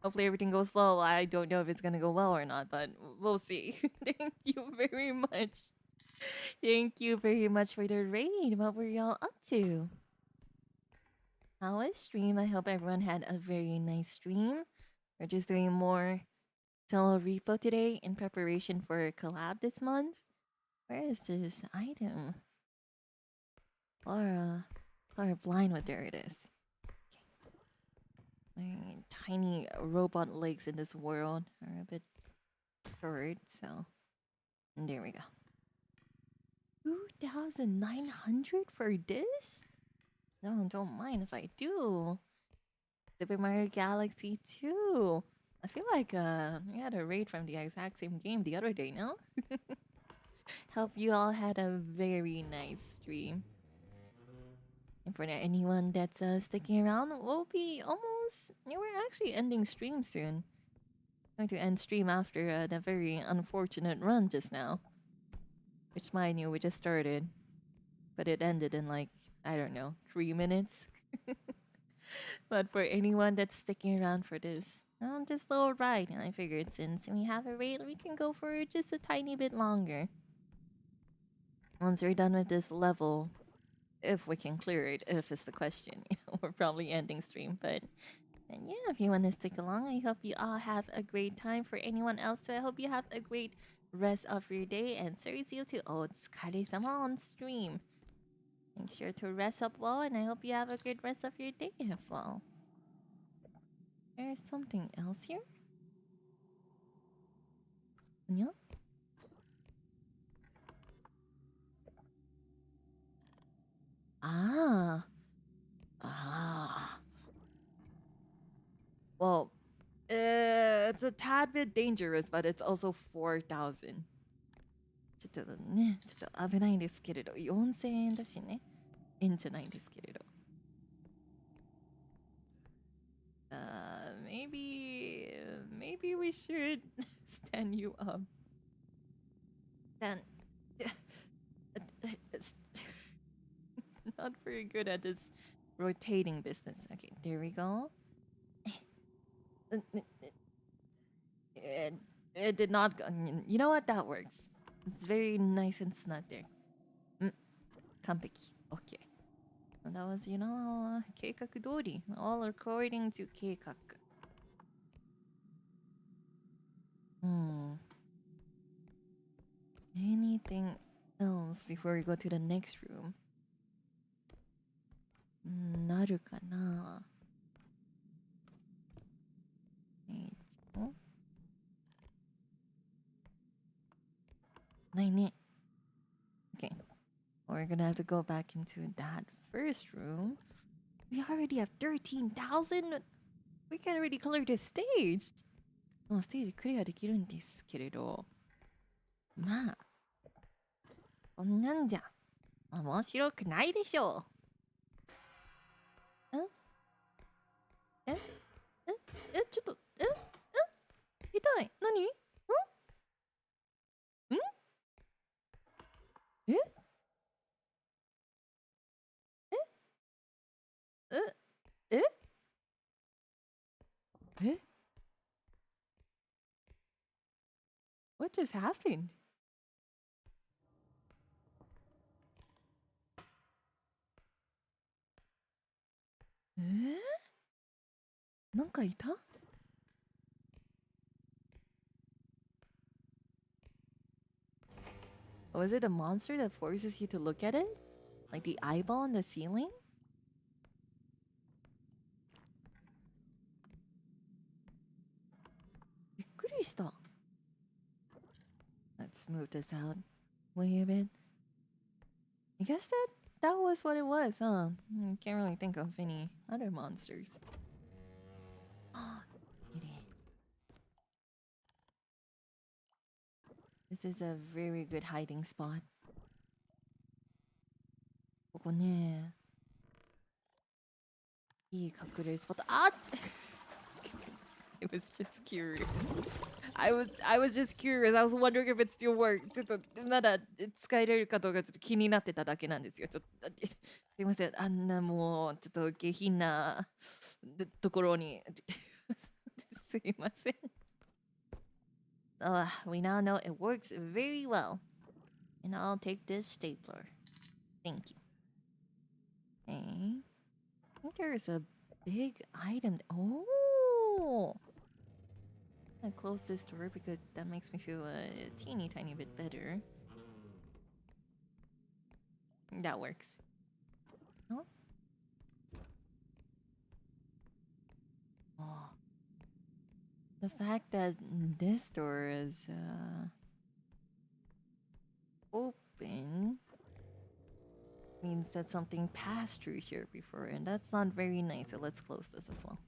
Hopefully everything goes well. I don't know if it's gonna go well or not, but we'll see. Thank you very much. Thank you very much for the raid. What were y'all up to? How was stream? I hope everyone had a very nice stream. We're just doing more solo repo today in preparation for a collab this month. Where is this item? Klara Blindwood, there it is. My tiny robot legs in this world are a bit short, so and there we go. 2,900 for this? No, don't mind if I do. Super Mario Galaxy 2. I feel like we had a raid from the exact same game the other day, no? Hope you all had a very nice stream. And for anyone that's sticking around, we'll be almost... we're actually ending stream soon. Going to end stream after the very unfortunate run just now. Which, mind you, we just started. But it ended in like, I don't know, 3 minutes. But for anyone that's sticking around for this little ride, I figured since we have a raid, we can go for just a tiny bit longer. Once we're done with this level, if we can clear it, if it's the question, we're probably ending stream. But and yeah, if you want to stick along, I hope you all have a great time. For anyone else, so I hope you have a great rest of your day. And sorry you to Tsukare-sama on stream. Make sure to rest up well, and I hope you have a great rest of your day as well. There's something else here? Yeah? Ah. Well, it's a tad bit dangerous, but it's also 4,000. ちょっとね、ちょっと危ないんですけれど、4000円だしね。円じゃないんですけれど。Maybe we should stand you up. Stand. Not very good at this rotating business. Okay, there we go. it did not go. You know what? That works. It's very nice and snug there. 完璧. Okay. That was, 計画通り. All according to 計画. Anything else before we go to the next room? なるかな? ないね. Okay. We're gonna have to go back into that first room. We already have 13,000. We can't already clear this stage. もうステージクリアできるんですけれど。まあ、こんなんじゃ面白くないでしょう。ちょっと、痛い。何？What just happened? なんかいた？ Was it a monster that forces you to look at it? Like the eyeball on the ceiling? Let's move this out way a bit. I guess that was what it was, huh? I can't really think of any other monsters. This is a very good hiding spot. ここね。いい隠れるスポット。あっ！I was just curious. I was just curious. I was wondering if it still worked. ちょっとまだ使えれるかどうかちょっと気になってただけなんですよ。ちょっとすいません。あんなもうちょっと下品なところにすいません。We now know it works very well. And I'll take this stapler. Thank you. Okay. I think there's a big item. Oh! I close this door because that makes me feel a teeny tiny bit better. That works. Huh? Oh. The fact that this door is open means that something passed through here before, and that's not very nice, so let's close this as well.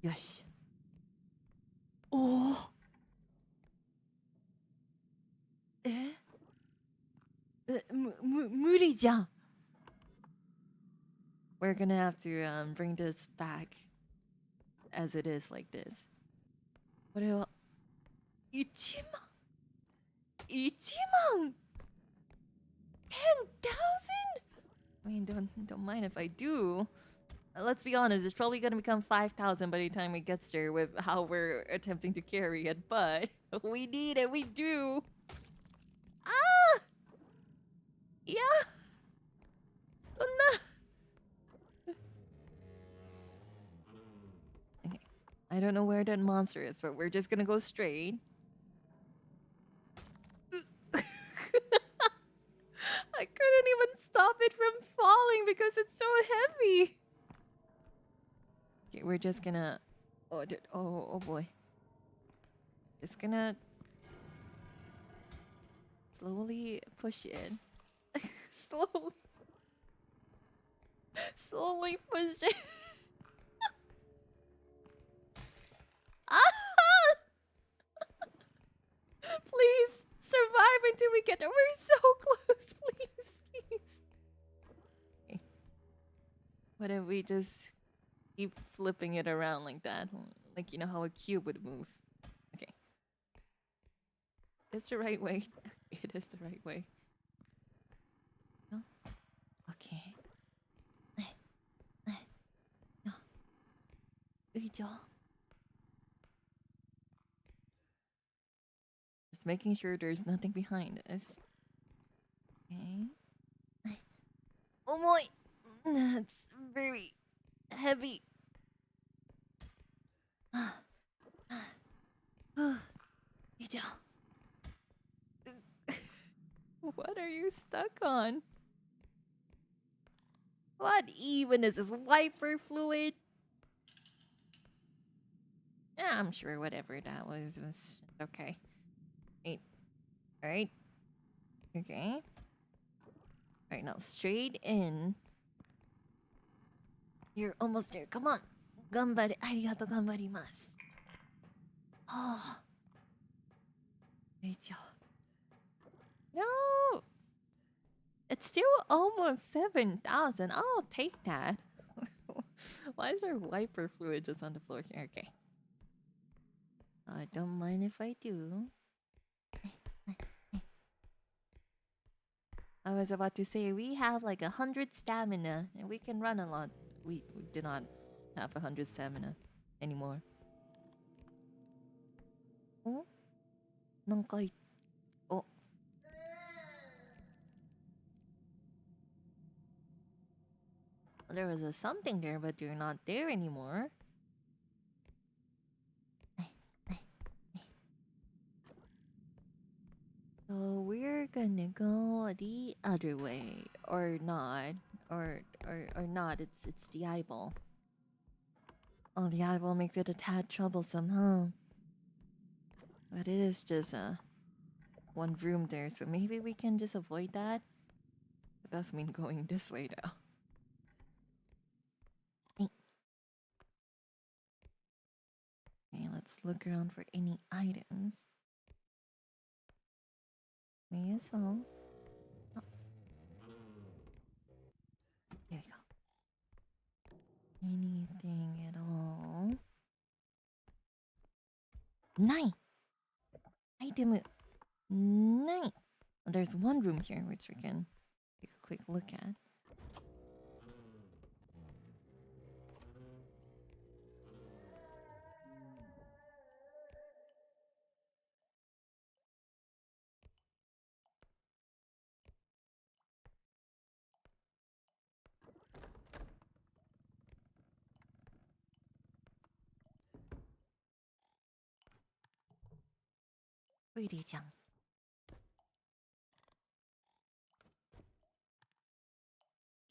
Yosh. Oh! Moody jump. We're gonna have to bring this back as it is like this. What do 1万 1万 10,000? I mean, don't mind if I do. Let's be honest, it's probably gonna become 5,000 by the time it gets there with how we're attempting to carry it, but we need it, we do. Ah! Yeah. Okay. I don't know where that monster is, but we're just gonna go straight. I couldn't even stop it from falling because it's so heavy. Okay, we're just gonna... Oh boy. Just gonna... slowly push it. Slowly push it. Please survive until we get there. We're so close. Please. Okay. What if we just keep flipping it around like that? Like, you know how a cube would move. Okay. It's the right way. It is the right way. No? Okay. No. Just making sure there's nothing behind us. Okay. Oh my! That's very heavy. What are you stuck on? What even is this wiper fluid? Yeah, I'm sure whatever that was okay. Wait. Alright. Okay. Alright, now straight in. You're almost there. Come on. Ganbare. Arigato ganbarimasu. Oh. No. It's still almost 7,000. I'll take that. Why is there wiper fluid just on the floor here? Okay. I don't mind if I do. I was about to say we have like 100 stamina and we can run a lot. We do not have 100 stamina anymore. Oh? Nankai. Oh. There was a something there, but you're not there anymore. So we're gonna go the other way, or not, or not. It's the eyeball. Oh, the eyeball makes it a tad troublesome, huh? But it is just one room there, so maybe we can just avoid that. It does mean going this way though. Okay, let's look around for any items. May as well. Oh. There we go. Anything at all? 9! Item 9! Well, there's one room here which we can take a quick look at.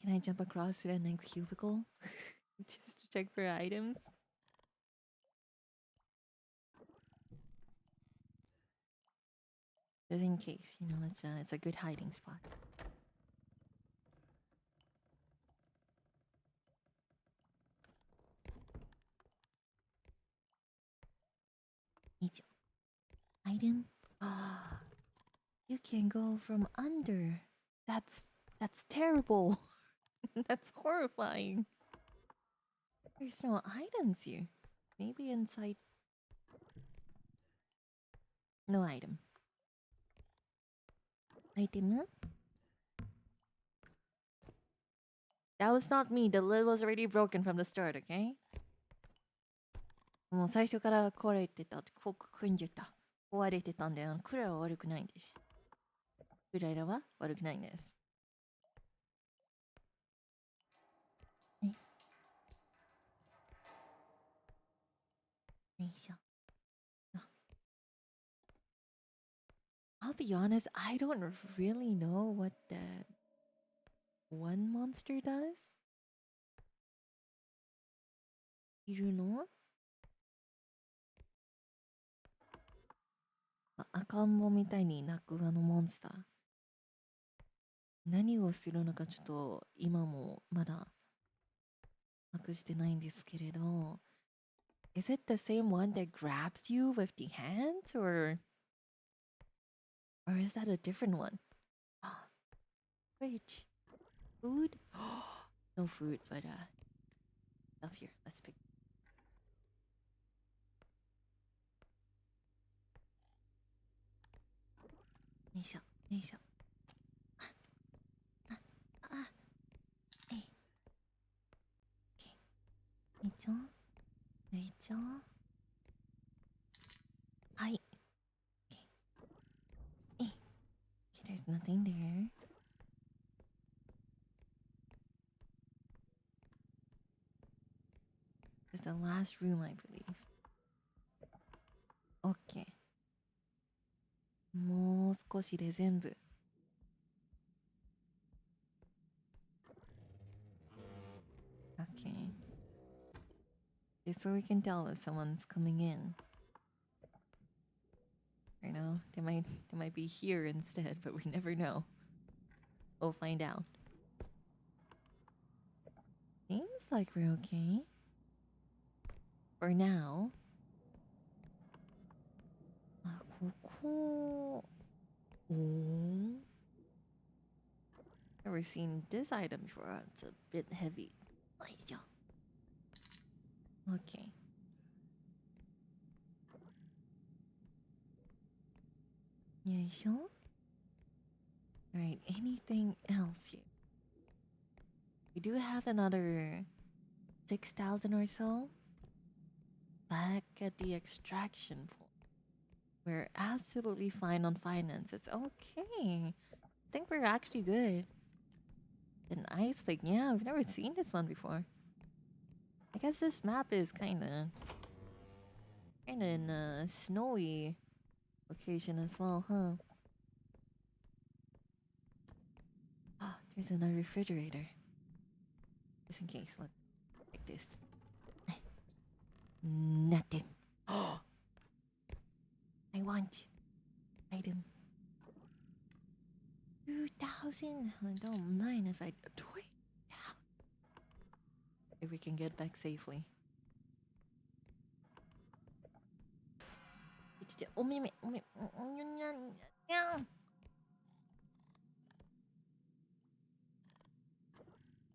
Can I jump across to the next cubicle? Just to check for items? Just in case, you know, it's a good hiding spot. Item? Ah, you can go from under. That's terrible. That's horrifying. There's no items here. Maybe inside. No item. Item? That was not me. The lid was already broken from the start, okay? もう最初から壊れてた。ここ組んでた。壊れてたんで、クララは悪くないんです。クララは悪くないんです。よいしょ。I'll be honest, I don't really know what that one monster does. いるの？赤ん坊みたいに泣くあのモンスター。何をするのかちょっと今もまだ把握してないんですけれど。Is it the same one that grabs you with the hands or is that a different one? Fridge. Food? No food, but stuff here. Let's pick. よいしょ、よいしょ。よいしょ、よいしょ。はい。nothing there. It's the last room, I believe. Okay. もう少しで全部。Okay. Just so we can tell if someone's coming in. You know, they might be here instead, but we never know. We'll find out. Seems like we're okay. For now. Oh. Never seen this item before. It's a bit heavy. Okay. Alright, anything else here? We do have another 6,000 or so. Back at the extraction point. We're absolutely fine on finance. It's okay. I think we're actually good. An ice pick. Yeah, we've never seen this one before. I guess this map is kinda in a snowy location as well, huh? Oh, there's another refrigerator. Just in case, look. Like this. Nothing. Oh! I want item. 2,000. I don't mind if I... 20,000. If we can get back safely.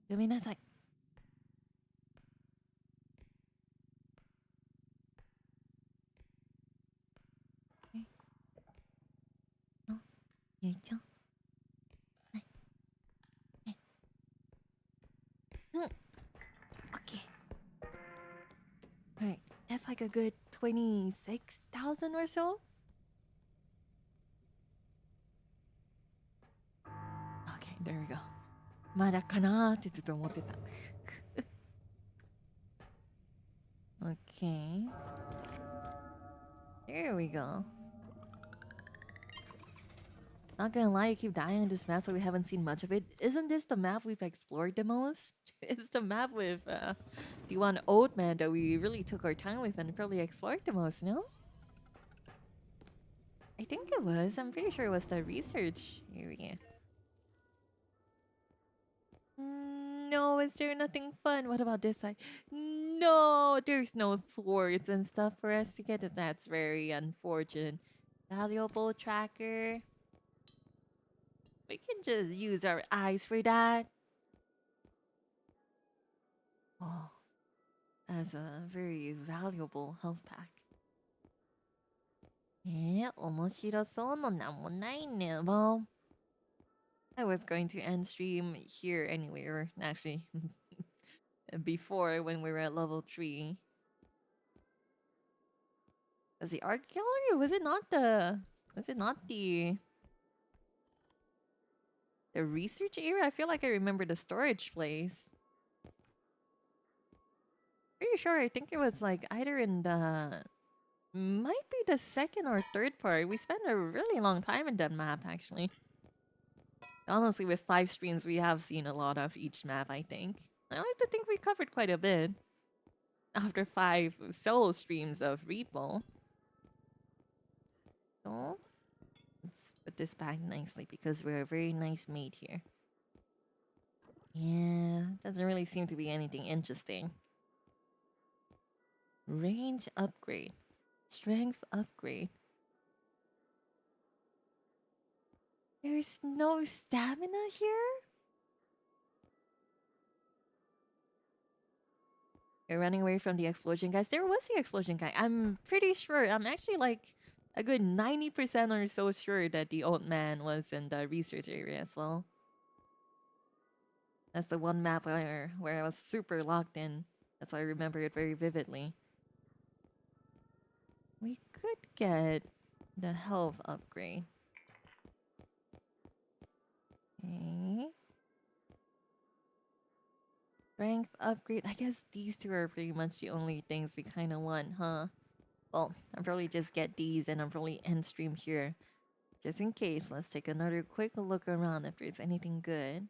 Give me that like. Okay. No. Okay. Right. That's like a good 26,000 or so. Okay, there we go. まだかなーってずっと思ってた。Okay. There we go. Not gonna lie, you keep dying on this map, so we haven't seen much of it. Isn't this the map we've explored the most? It's the map with the one old man that we really took our time with and probably explored the most, no? I think it was. I'm pretty sure it was the research area. No, is there nothing fun? What about this side? No, there's no swords and stuff for us to get. That's very unfortunate. Valuable tracker. We can just use our eyes for that. Oh, that's a very valuable health pack. 面白そうのなんもないね。Well, I was going to end stream here anyway, or actually before when we were at level 3. Was the art gallery? Was it not the research area? I feel like I remember the storage place. Pretty sure I think it was like either in the... Might be the second or third part. We spent a really long time in that map, actually. Honestly, with 5 streams, we have seen a lot of each map, I think. I like to think we covered quite a bit. After 5 solo streams of R.E.P.O. So, let's put this back nicely because we're a very nice maid here. Yeah, doesn't really seem to be anything interesting. Range upgrade. Strength upgrade. There's no stamina here? You're running away from the explosion guys. There was the explosion guy. I'm pretty sure. I'm actually like a good 90% or so sure that the old man was in the research area as well. That's the one map where I was super locked in. That's why I remember it very vividly. We could get the health upgrade. Okay. Strength upgrade. I guess these two are pretty much the only things we kind of want, huh? Well, I'll probably just get these and I'll probably end stream here. Just in case, let's take another quick look around if there's anything good.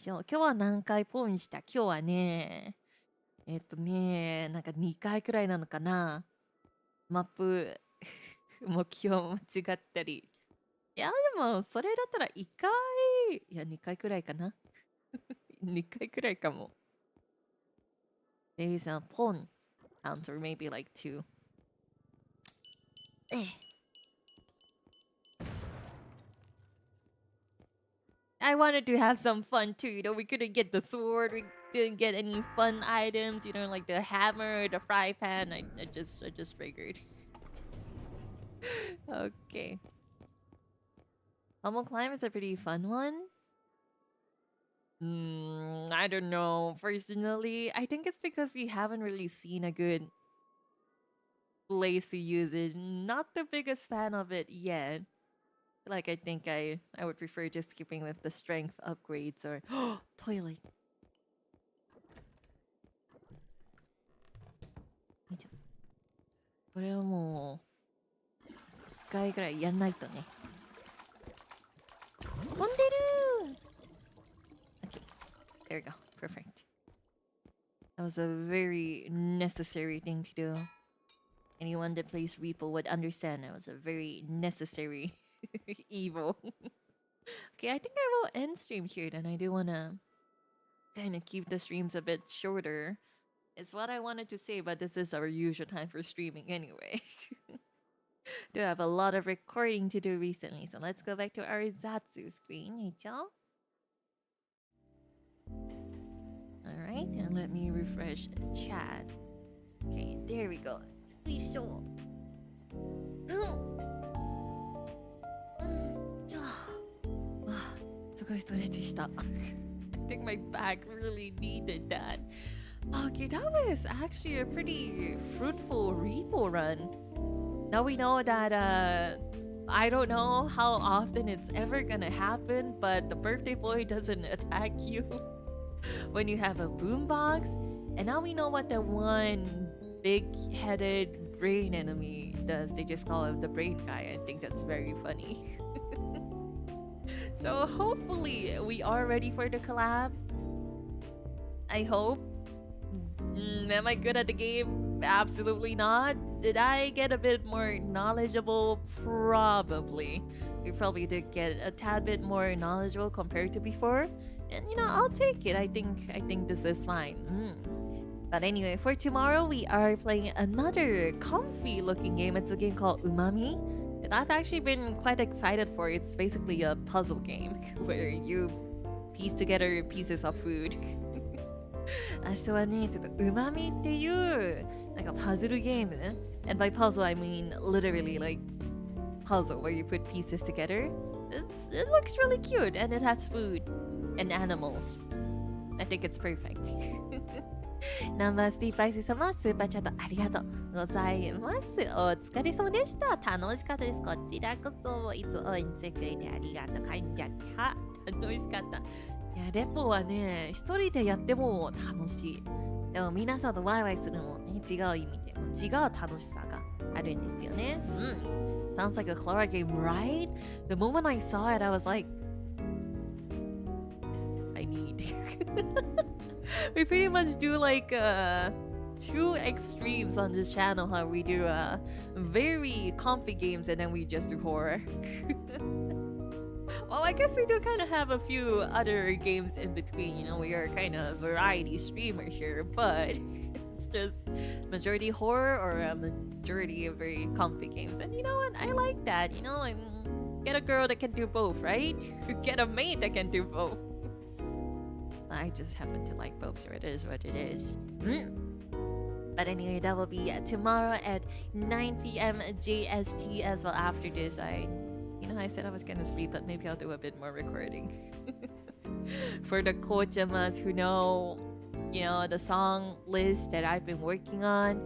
今日は何回ポンした？今日はね、なんか2回くらいなのかな。マップ目標間違ったり。いや、でもそれだったら1回、いや2回くらいかな。2回くらいかも。There's a pawn count or maybe like 2. I wanted to have some fun too, you know, we couldn't get the sword, we didn't get any fun items, you know, like the hammer, the fry pan, I just figured. Okay. Pummel climb is a pretty fun one. I don't know. Personally, I think it's because we haven't really seen a good place to use it. Not the biggest fan of it yet. Like, I think I would prefer just skipping with the strength upgrades or... toilet! これはもう1回ぐらいやんないとね。飛んでるー Okay, there we go. Perfect. That was a very necessary thing to do. Anyone that plays R.E.P.O would understand that was a very necessary evil. Okay, I think I will end stream here then. I do want to kind of keep the streams a bit shorter. It's what I wanted to say, but this is our usual time for streaming anyway. Do have a lot of recording to do recently, so let's go back to our Zatsu screen. Hey, y'all. Alright, and let me refresh chat. Okay, there we go. Please show. I think my back really needed that. Okay, that was actually a pretty fruitful R.E.P.O run. Now we know that I don't know how often it's ever gonna happen, but the birthday boy doesn't attack you when you have a boombox. And now we know what the one big-headed brain enemy does. They just call him the brain guy. I think that's very funny. So hopefully we are ready for the collab. I hope. Am I good at the game? Absolutely not. Did I get a bit more knowledgeable? Probably. We probably did get a tad bit more knowledgeable compared to before. And you know, I'll take it. I think this is fine. But anyway, for tomorrow we are playing another comfy looking game. It's a game called Umami. And I've actually been quite excited for it. It's basically a puzzle game where you piece together pieces of food. 明日はね、ちょっとうまみっていうなんかパズルゲーム and by puzzle I mean literally like puzzle where you put pieces together. It looks really cute and it has food and animals. I think it's perfect. ナンバースティーパイス様、スーパーチャットありがとうございます。お疲れ様でした。楽しかったです。こちらこそいつ応援してくれてありがとう。かんじゃった。楽しかった。いや、レポはね、一人でやっても楽しい。でも皆さんとワイワイするのもね、違う意味でも違う楽しさがあるんですよね。Sounds like a Klara game, right? The moment I saw it, I was like, I need. We pretty much do like two extremes on this channel. How we do very comfy games and then we just do horror. Well, I guess we do kind of have a few other games in between. You know, we are kind of variety streamer here, but it's just majority horror or a majority of very comfy games. And you know what? I like that. You know, and get a girl that can do both, right? Get a maid that can do both. I just happen to like both, so it is what it is. But anyway, that will be tomorrow at 9 p.m. JST as well. After this, I said I was gonna sleep, but maybe I'll do a bit more recording. For the kochamas who know, the song list that I've been working on,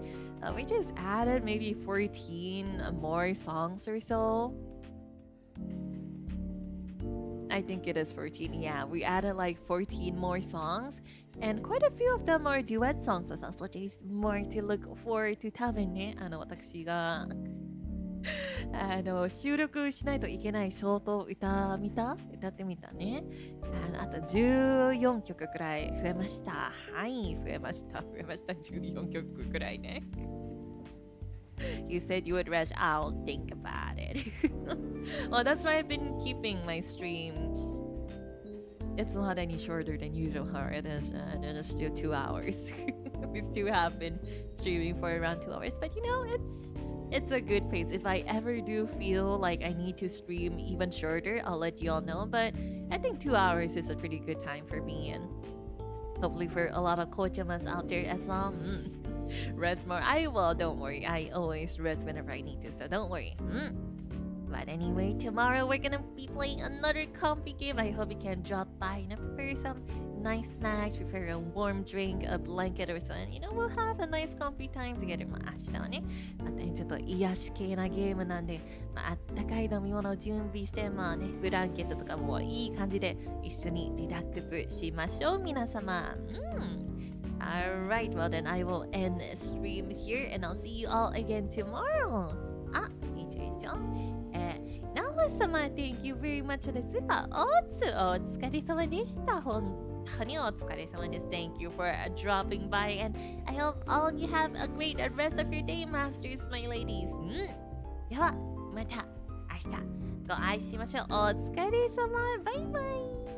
we just added maybe 14 more songs or so. I think it is 14. Yeah, we added like 14 more songs, and quite a few of them are duet songs as well. So there's more to look forward to. 多分ね、私が収録しないといけないショート歌ってみたね。あと14曲くらい増えました。はい、増えました。14曲くらいね。You said you would rest. I'll think about it. Well, that's why I've been keeping my streams. It's not any shorter than usual. It is still 2 hours. We still have been streaming for around 2 hours, but you know, it's a good pace. If I ever do feel like I need to stream even shorter, I'll let you all know. But I think 2 hours is a pretty good time for me, and hopefully for a lot of kochamas out there as well. Rest more. I will, don't worry. I always rest whenever I need to, so don't worry. But anyway, tomorrow we're gonna be playing another comfy game. I hope you can drop by, prepare some nice snacks, prepare a warm drink, a blanket or something. We'll have a nice comfy time together. 明日はね、またちょっと癒し系なゲームなんで、あったかい飲み物を準備して、ブランケットとかもいい感じで一緒にリラックスしましょう、皆様。Alright, well then I will end the stream here and I'll see you all again tomorrow. なお様、Thank you very much ですが、お疲れ様でした。本当にお疲れ様です。Thank you for dropping by, and I hope all of you have a great rest of your day, masters, my ladies. では、また明日ご会いしましょう。お疲れ様。バイバイ。